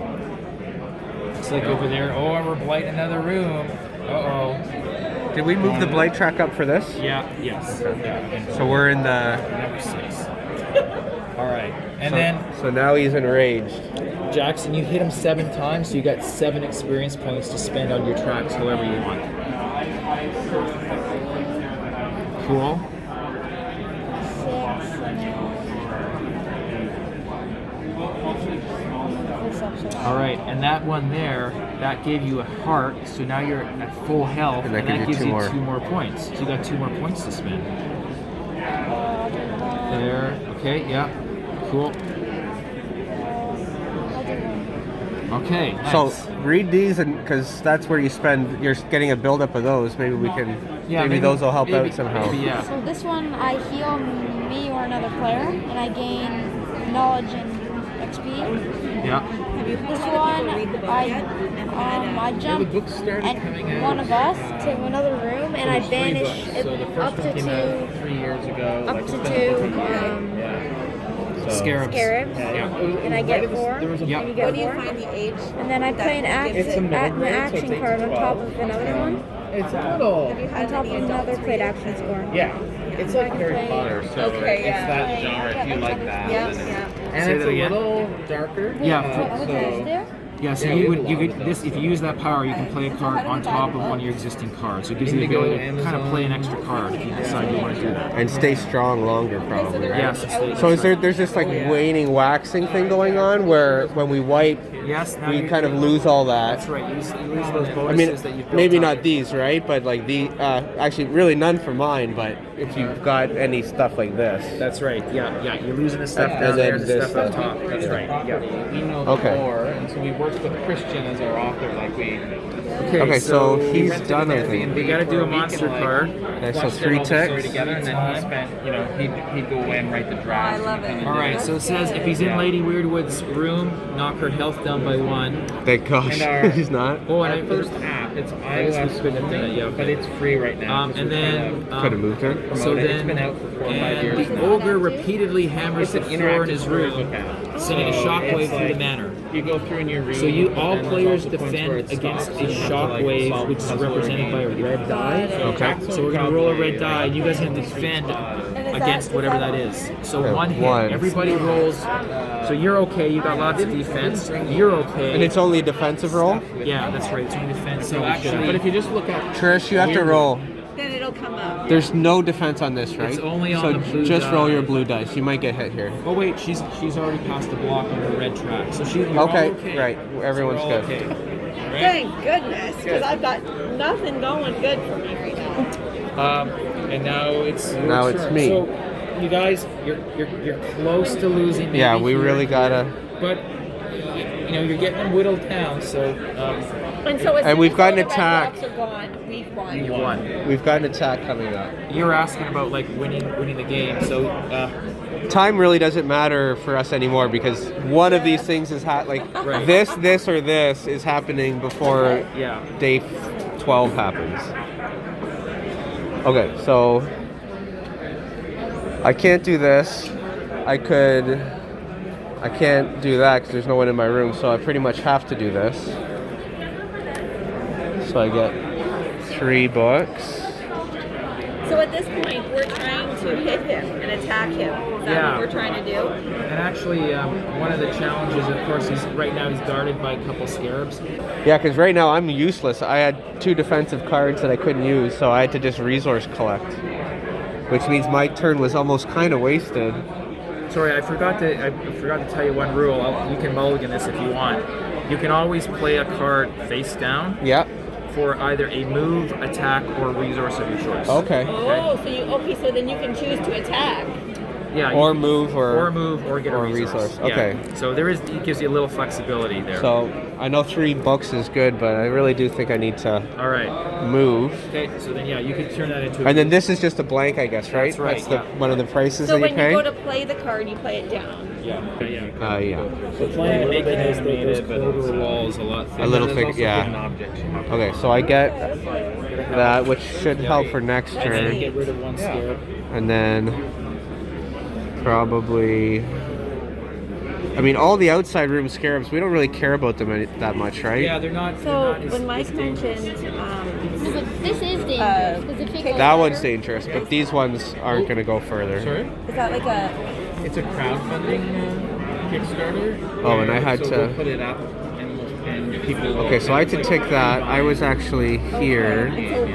Speaker 1: Looks like over there. Oh, and we're blighting another room. Uh-oh.
Speaker 3: Did we move the blight track up for this?
Speaker 1: Yeah, yes. Yeah.
Speaker 3: So we're in the.
Speaker 1: Number 6. All right. And
Speaker 3: So now he's enraged.
Speaker 1: then, Jackson, you hit him 7 times, so you got 7 experience points to spend on your tracks however you want. Cool.
Speaker 4: 6 and then.
Speaker 1: All right, and that one there, that gave you a heart, so now you're at full health,
Speaker 3: And that gives you
Speaker 1: gives
Speaker 3: 2
Speaker 1: you
Speaker 3: more.
Speaker 1: 2 more points. So you got 2 more points to spend. There. Okay. Yeah. Cool. Okay. Nice.
Speaker 3: So read these, and because that's where you spend. You're getting a buildup of those. Maybe we can.
Speaker 1: Yeah,
Speaker 3: maybe those will help
Speaker 1: maybe-
Speaker 3: out somehow.
Speaker 1: maybe, yeah.
Speaker 4: So this one, I heal me or another player, and I gain knowledge and XP.
Speaker 1: Yeah.
Speaker 2: Have you
Speaker 4: This
Speaker 2: had
Speaker 4: one,
Speaker 2: people read the book
Speaker 4: I
Speaker 2: yet? And had,
Speaker 4: I jump
Speaker 1: book started coming
Speaker 4: and
Speaker 1: out.
Speaker 4: one of us to another room, and I
Speaker 1: There's 3
Speaker 4: banish
Speaker 1: books.
Speaker 4: it
Speaker 1: So the first
Speaker 4: up
Speaker 1: one
Speaker 4: to
Speaker 1: came out
Speaker 4: 2
Speaker 1: 3 years ago.
Speaker 4: up
Speaker 1: like,
Speaker 4: to
Speaker 1: it's
Speaker 4: 2
Speaker 1: been a couple- Yeah. So,
Speaker 4: scarabs,
Speaker 1: Yeah.
Speaker 4: and I get 4.
Speaker 1: Yep.
Speaker 4: And you
Speaker 2: what
Speaker 4: get
Speaker 2: do you
Speaker 4: 4.
Speaker 2: find the age?
Speaker 4: And then I play an action, an action card on top of another one.
Speaker 5: It's a little.
Speaker 2: Have you
Speaker 4: On
Speaker 2: had
Speaker 4: top
Speaker 2: any
Speaker 4: of another
Speaker 2: adults
Speaker 4: played
Speaker 2: read it?
Speaker 4: action score.
Speaker 5: Yeah. It's like
Speaker 4: I
Speaker 5: Harry
Speaker 4: play-
Speaker 5: Potter, so
Speaker 2: Okay,
Speaker 5: it's
Speaker 2: yeah.
Speaker 5: that genre if you like that.
Speaker 2: Yeah,
Speaker 5: then it's-
Speaker 2: yeah.
Speaker 5: And
Speaker 1: Say
Speaker 5: it's
Speaker 1: that
Speaker 5: a
Speaker 1: again.
Speaker 5: little darker.
Speaker 1: Yeah.
Speaker 4: What does this do?
Speaker 1: Yeah, so you could this if you use that power, you can play a card on top of one of your existing cards. So it gives you the ability to kind of play an extra card if you decide you want to do that.
Speaker 3: And stay strong longer, probably, right?
Speaker 1: Yes.
Speaker 3: So there's this like waning, waxing thing going on where when we wipe,
Speaker 1: Yes. Now
Speaker 3: we
Speaker 1: you
Speaker 3: kind of lose all that.
Speaker 1: That's right. You lose those bonuses
Speaker 3: I mean,
Speaker 1: that you've built
Speaker 3: maybe
Speaker 1: up.
Speaker 3: not these, right? But like actually, really none for mine. But if you've got any stuff like this,
Speaker 1: That's right. Yeah. You're losing the stuff
Speaker 3: And
Speaker 1: down
Speaker 3: then
Speaker 1: there, the
Speaker 3: this
Speaker 1: stuff up
Speaker 3: stuff.
Speaker 1: top. That's right. Yeah.
Speaker 5: We know the
Speaker 3: Okay.
Speaker 5: lore, and so we worked with Christian as our author. Like we
Speaker 3: Okay, so he's
Speaker 5: rented
Speaker 3: done,
Speaker 5: it
Speaker 3: I
Speaker 5: as
Speaker 3: think.
Speaker 5: D&D
Speaker 1: We got to
Speaker 5: for
Speaker 1: do a
Speaker 5: week and,
Speaker 1: monster
Speaker 5: like,
Speaker 1: card.
Speaker 3: Okay, so
Speaker 5: fleshed
Speaker 3: 3
Speaker 5: out all the story
Speaker 3: ticks.
Speaker 5: together, and then he spent, he'd go away and write the draft.
Speaker 2: I love it.
Speaker 5: and
Speaker 1: All right. So it says if he's in Lady Weirdwood's room, knock her health down by 1.
Speaker 3: Thank gosh,
Speaker 5: And our-
Speaker 3: he's not.
Speaker 1: Oh,
Speaker 5: Our
Speaker 1: and
Speaker 5: first app, it's
Speaker 1: guess we
Speaker 5: iOS
Speaker 1: couldn't have done
Speaker 5: only,
Speaker 1: it, yeah, okay.
Speaker 5: but it's free right now. 'cause
Speaker 1: and
Speaker 5: we're trying
Speaker 1: then
Speaker 5: to
Speaker 3: Could have moved her.
Speaker 1: so
Speaker 5: promote it.
Speaker 1: then
Speaker 5: It's been out for 4 or 5
Speaker 1: and
Speaker 5: years
Speaker 1: the
Speaker 5: now.
Speaker 1: ogre repeatedly hammers
Speaker 5: It's
Speaker 1: the
Speaker 5: an
Speaker 1: floor in
Speaker 5: interactive
Speaker 1: his
Speaker 5: story to
Speaker 1: room,
Speaker 5: look at.
Speaker 1: sending a
Speaker 5: So
Speaker 1: shockwave
Speaker 5: it's
Speaker 1: through
Speaker 5: like
Speaker 1: the manor.
Speaker 5: You go through and you read.
Speaker 1: So you
Speaker 5: and
Speaker 1: all
Speaker 5: then
Speaker 1: players
Speaker 5: there's also points
Speaker 1: defend
Speaker 5: where it
Speaker 1: against
Speaker 5: stops
Speaker 1: a
Speaker 5: and you have to, like,
Speaker 1: shockwave,
Speaker 5: solve
Speaker 1: which is
Speaker 5: puzzle
Speaker 1: represented by a
Speaker 5: games.
Speaker 1: red die.
Speaker 3: Okay.
Speaker 1: So we're gonna roll a red die, and you guys have to defend against whatever that is. So
Speaker 3: Okay,
Speaker 1: one hit,
Speaker 3: one.
Speaker 1: everybody rolls. So you're okay. You got lots of defense. You're okay.
Speaker 3: And it's only a defensive roll.
Speaker 1: Yeah, that's right. It's only defense. So actually,
Speaker 5: But if you just look at
Speaker 3: Trish, you have to roll.
Speaker 2: Then it'll come up.
Speaker 3: There's no defense on this, right?
Speaker 1: It's only on
Speaker 3: so
Speaker 1: the blue
Speaker 3: just roll
Speaker 1: die.
Speaker 3: your blue dice. You might get hit here.
Speaker 1: oh wait, she's already passed the block on the red track. So you're
Speaker 3: Okay,
Speaker 1: all okay.
Speaker 3: right. Everyone's
Speaker 1: So we're all
Speaker 3: good.
Speaker 1: okay.
Speaker 2: Thank goodness, because I've got nothing going good for me right now.
Speaker 1: And now it's your
Speaker 3: Now it's
Speaker 1: turn.
Speaker 3: me.
Speaker 1: So you guys, you're close to losing. maybe
Speaker 3: Yeah, we
Speaker 1: here,
Speaker 3: really gotta.
Speaker 1: But you're getting them whittled down. So
Speaker 2: And so as
Speaker 3: And
Speaker 2: soon
Speaker 3: we've
Speaker 2: as
Speaker 3: got
Speaker 2: all
Speaker 3: an
Speaker 2: the red
Speaker 3: attack.
Speaker 2: blocks are gone, we've won.
Speaker 1: you won.
Speaker 3: We've got an attack coming up.
Speaker 1: You're asking about like winning the game. So
Speaker 3: Time really doesn't matter for us anymore because one of these things is
Speaker 1: Right.
Speaker 3: this, or this is happening before
Speaker 1: yeah.
Speaker 3: day 12 happens. Okay, so I can't do this. I can't do that because there's no one in my room, so I pretty much have to do this. So I get 3 books.
Speaker 2: So at this point, we're trying to hit him and attack him. Is that
Speaker 1: Yeah.
Speaker 2: what we're trying to do?
Speaker 1: And actually, one of the challenges, of course, he's right now he's guarded by a couple scarabs.
Speaker 3: Yeah, because right now I'm useless. I had 2 defensive cards that I couldn't use, so I had to just resource collect. Which means my turn was almost kind of wasted.
Speaker 1: Sorry, I forgot to tell you one rule. You can mulligan this if you want. You can always play a card face down
Speaker 3: Yeah.
Speaker 1: for either a move, attack, or resource of your choice.
Speaker 3: Okay.
Speaker 2: Oh, so then you can choose to attack.
Speaker 1: Yeah. you
Speaker 3: Or
Speaker 1: can-
Speaker 3: move
Speaker 1: or move or get
Speaker 3: or
Speaker 1: a resource.
Speaker 3: resource.
Speaker 1: Yeah.
Speaker 3: Okay.
Speaker 1: So it gives you a little flexibility there.
Speaker 3: So I know 3 books is good, but I really do think I need to
Speaker 1: all right.
Speaker 3: move.
Speaker 1: Okay. So then you could turn that into.
Speaker 3: And then this is just a blank, I guess, right?
Speaker 1: That's right,
Speaker 3: That's one of the prices
Speaker 2: So
Speaker 3: that you
Speaker 2: when
Speaker 3: pay.
Speaker 2: you go to play the card, you play it down.
Speaker 1: Yeah.
Speaker 3: Yeah.
Speaker 1: So trying to make it
Speaker 5: animated, but
Speaker 1: those
Speaker 5: it's,
Speaker 1: walls a lot thinner.
Speaker 3: A little
Speaker 5: There's
Speaker 3: thick,
Speaker 5: also
Speaker 3: yeah.
Speaker 5: hidden objects you have to
Speaker 3: Okay, so I get that, which should help for next
Speaker 1: And
Speaker 3: turn.
Speaker 1: get rid of one scarab.
Speaker 3: And then probably, I mean, all the outside room scarabs, we don't really care about them that much, right?
Speaker 1: Yeah, they're not.
Speaker 2: So
Speaker 1: as-
Speaker 2: when Mike
Speaker 1: as dangerous.
Speaker 2: mentioned,
Speaker 4: This is dangerous because if you
Speaker 3: That one's dangerous, but these ones aren't going to go further.
Speaker 1: Sorry?
Speaker 2: is that like a?
Speaker 5: It's a crowdfunding Kickstarter.
Speaker 3: Oh, and I had
Speaker 5: so
Speaker 3: to-
Speaker 5: we'll put it up, and people. Will
Speaker 3: Okay, so I had to tick that. I was actually here.
Speaker 2: And so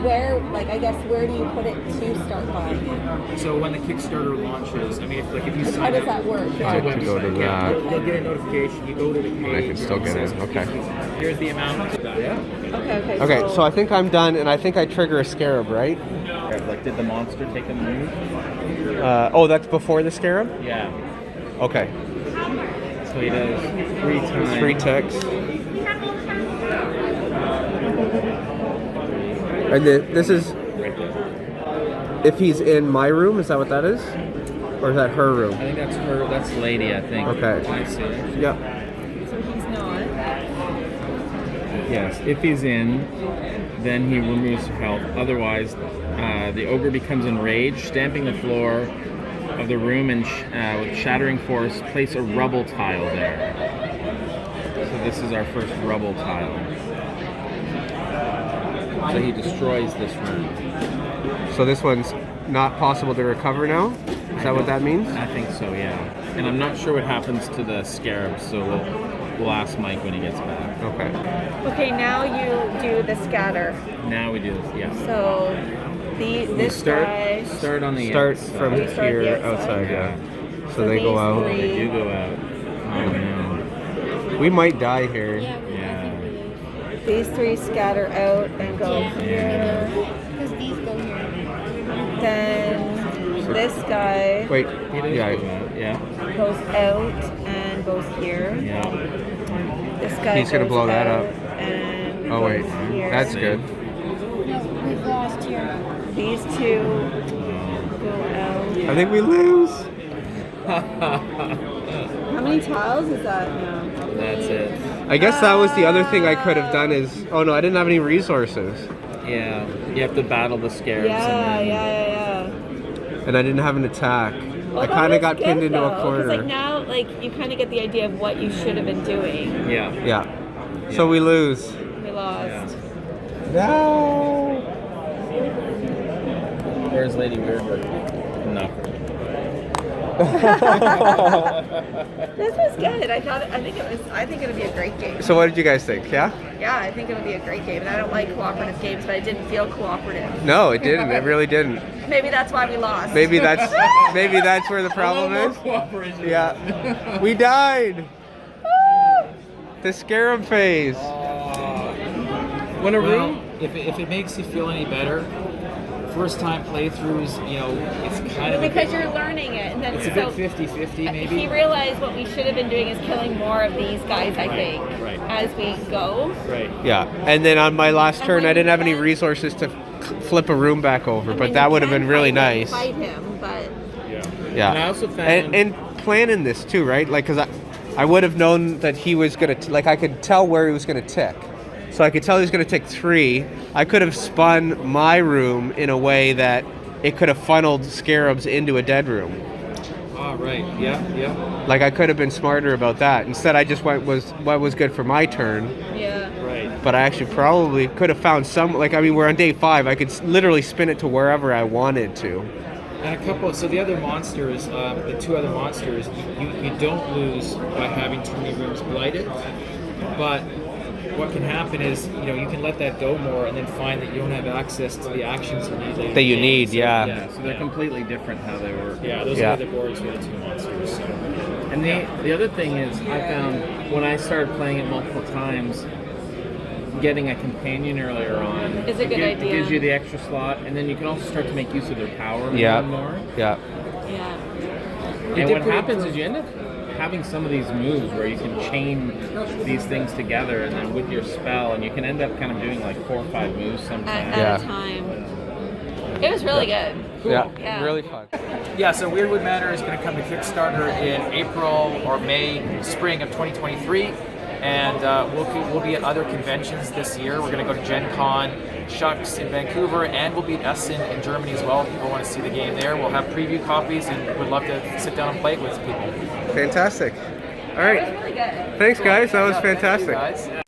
Speaker 2: where, like, I guess, where do you put it to start buying?
Speaker 1: So when the Kickstarter launches, I mean, if you
Speaker 2: How
Speaker 1: sign
Speaker 2: does
Speaker 1: up,
Speaker 2: that work?
Speaker 3: I have to go to that.
Speaker 1: you'll get a notification. You go to the page.
Speaker 3: I can still get
Speaker 1: it
Speaker 3: in,
Speaker 1: says,
Speaker 3: okay.
Speaker 1: Here's the amount. Yeah.
Speaker 2: Okay.
Speaker 3: Okay, so I think I'm done, and I think I trigger a scarab, right?
Speaker 5: Like, did the monster take a move?
Speaker 3: Oh, that's before the scarab?
Speaker 5: Yeah.
Speaker 3: Okay.
Speaker 5: So he does 3 times.
Speaker 3: 3 ticks. And this is if he's in my room, is that what that is? Or is that her room?
Speaker 5: I think that's her. That's lady. I think.
Speaker 3: Okay.
Speaker 5: I see.
Speaker 3: Yep.
Speaker 2: So he's not.
Speaker 5: Yes. If he's in, then he removes health. Otherwise, the ogre becomes enraged, stamping the floor of the room and with shattering force, place a rubble tile there. So this is our first rubble tile. So he destroys this room.
Speaker 3: So this one's not possible to recover now? Is that what that means?
Speaker 5: I think so, yeah. And I'm not sure what happens to the scarabs, so We'll ask Mike when he gets back.
Speaker 3: Okay.
Speaker 2: Okay, now you do the scatter.
Speaker 5: Now we do this. Yeah.
Speaker 2: So this guy.
Speaker 5: Start on the
Speaker 3: Start
Speaker 5: outside.
Speaker 3: from
Speaker 2: We start
Speaker 3: here
Speaker 2: the outside.
Speaker 3: outside, yeah.
Speaker 2: So
Speaker 3: So they go
Speaker 2: these
Speaker 3: out.
Speaker 2: three-
Speaker 5: They do go out. Oh no.
Speaker 3: We might die here.
Speaker 4: Yeah,
Speaker 5: Yeah.
Speaker 4: I think we lose.
Speaker 2: These three scatter out and go
Speaker 4: Yeah.
Speaker 2: here.
Speaker 4: Because these go here.
Speaker 2: Then this guy
Speaker 3: Wait,
Speaker 5: He does
Speaker 3: yeah.
Speaker 5: go out. Yeah.
Speaker 2: goes out and goes here.
Speaker 5: Yeah.
Speaker 2: This guy
Speaker 3: He's gonna
Speaker 2: goes
Speaker 3: blow that
Speaker 2: out
Speaker 3: up.
Speaker 2: And
Speaker 3: Oh wait,
Speaker 2: goes here.
Speaker 3: that's good.
Speaker 4: No, we've lost here.
Speaker 2: These two go out.
Speaker 3: I think we lose.
Speaker 2: How many tiles is that now?
Speaker 5: That's it.
Speaker 3: I guess that was the other thing I could have done is, oh no, I didn't have any resources.
Speaker 5: Yeah. You have to battle the scarabs.
Speaker 2: Yeah.
Speaker 3: And I didn't have an attack.
Speaker 2: Well,
Speaker 3: I
Speaker 2: that
Speaker 3: kind of
Speaker 2: was
Speaker 3: got pinned
Speaker 2: good,
Speaker 3: into
Speaker 2: though,
Speaker 3: a
Speaker 2: 'cause,
Speaker 3: corner.
Speaker 2: like now, like you kind of get the idea of what you should have been doing.
Speaker 5: Yeah.
Speaker 3: Yeah. So we lose.
Speaker 2: We lost.
Speaker 3: No.
Speaker 5: Where's Lady Weirdwood? No.
Speaker 2: This was good. I think it would be a great game.
Speaker 3: So what did you guys think? Yeah?
Speaker 2: Yeah, I think it would be a great game. And I don't like cooperative games, but it didn't feel cooperative.
Speaker 3: No, it didn't. It really didn't.
Speaker 2: Maybe that's why we lost.
Speaker 3: Maybe that's where the problem is.
Speaker 5: Cooperation.
Speaker 3: Yeah. We died. The scarab phase.
Speaker 5: When a
Speaker 1: Well,
Speaker 5: room.
Speaker 1: if it makes you feel any better, first time playthroughs, it's kind of
Speaker 2: because you're learning it, and then
Speaker 1: it's a
Speaker 2: so
Speaker 1: bit 50-50 maybe.
Speaker 2: he realized what we should have been doing is killing more of these guys. I think
Speaker 1: right.
Speaker 2: as we go.
Speaker 1: Right.
Speaker 3: Yeah. And then on my last
Speaker 2: And
Speaker 3: turn,
Speaker 2: when
Speaker 3: I didn't
Speaker 2: you
Speaker 3: have any
Speaker 2: can-
Speaker 3: resources to flip a room back over,
Speaker 2: I
Speaker 3: but
Speaker 2: mean,
Speaker 3: that
Speaker 2: you
Speaker 3: would have
Speaker 2: can
Speaker 3: been really nice.
Speaker 2: Fight him, but
Speaker 3: Yeah.
Speaker 5: And I also found.
Speaker 3: And planning this too, right? Like, cause I would have known that he was gonna like I could tell where he was gonna tick, so I could tell he was gonna tick 3. I could have spun my room in a way that it could have funneled scarabs into a dead room.
Speaker 1: Ah, right. Yeah.
Speaker 3: Like I could have been smarter about that. Instead, I just went what was good for my turn.
Speaker 2: yeah.
Speaker 1: Right.
Speaker 3: But I actually probably could have found some. Like I mean, we're on day 5. I could literally spin it to wherever I wanted to.
Speaker 1: And a couple. So the other monsters, the 2 other monsters, you don't lose by having too many rooms blighted. But what can happen is you can let that go more, and then find that you don't have access to the actions you need.
Speaker 3: That you need,
Speaker 1: So,
Speaker 3: yeah.
Speaker 5: So they're completely different how they work.
Speaker 1: Yeah, those
Speaker 3: Yeah.
Speaker 1: are the boards for the 2 monsters. So.
Speaker 5: And the other thing is, I found when I started playing it multiple times, getting a companion earlier on
Speaker 2: Is a good idea.
Speaker 5: gives you the extra slot, and then you can also start to make use of their power
Speaker 3: Yeah.
Speaker 5: more.
Speaker 3: Yeah.
Speaker 2: Yeah.
Speaker 5: And what happens is you end up having some of these moves where you can chain these things together, and then with your spell, and you can end up kind of doing like 4 or 5 moves sometimes.
Speaker 2: At
Speaker 3: Yeah.
Speaker 2: a time. It was really good.
Speaker 3: Yeah.
Speaker 2: Yeah.
Speaker 3: Really fun.
Speaker 1: Yeah, so Weirdwood Manor is going to come to Kickstarter in April or May, spring of 2023, and we'll be at other conventions this year. We're going to go to Gen Con, Shucks in Vancouver, and we'll be at Essen in Germany as well. If people want to see the game there, we'll have preview copies, and would love to sit down and play it with people.
Speaker 3: Fantastic. All
Speaker 2: It
Speaker 3: right.
Speaker 2: was really good.
Speaker 3: Thanks, guys. That was
Speaker 1: Yeah, thank you,
Speaker 3: fantastic.
Speaker 1: guys.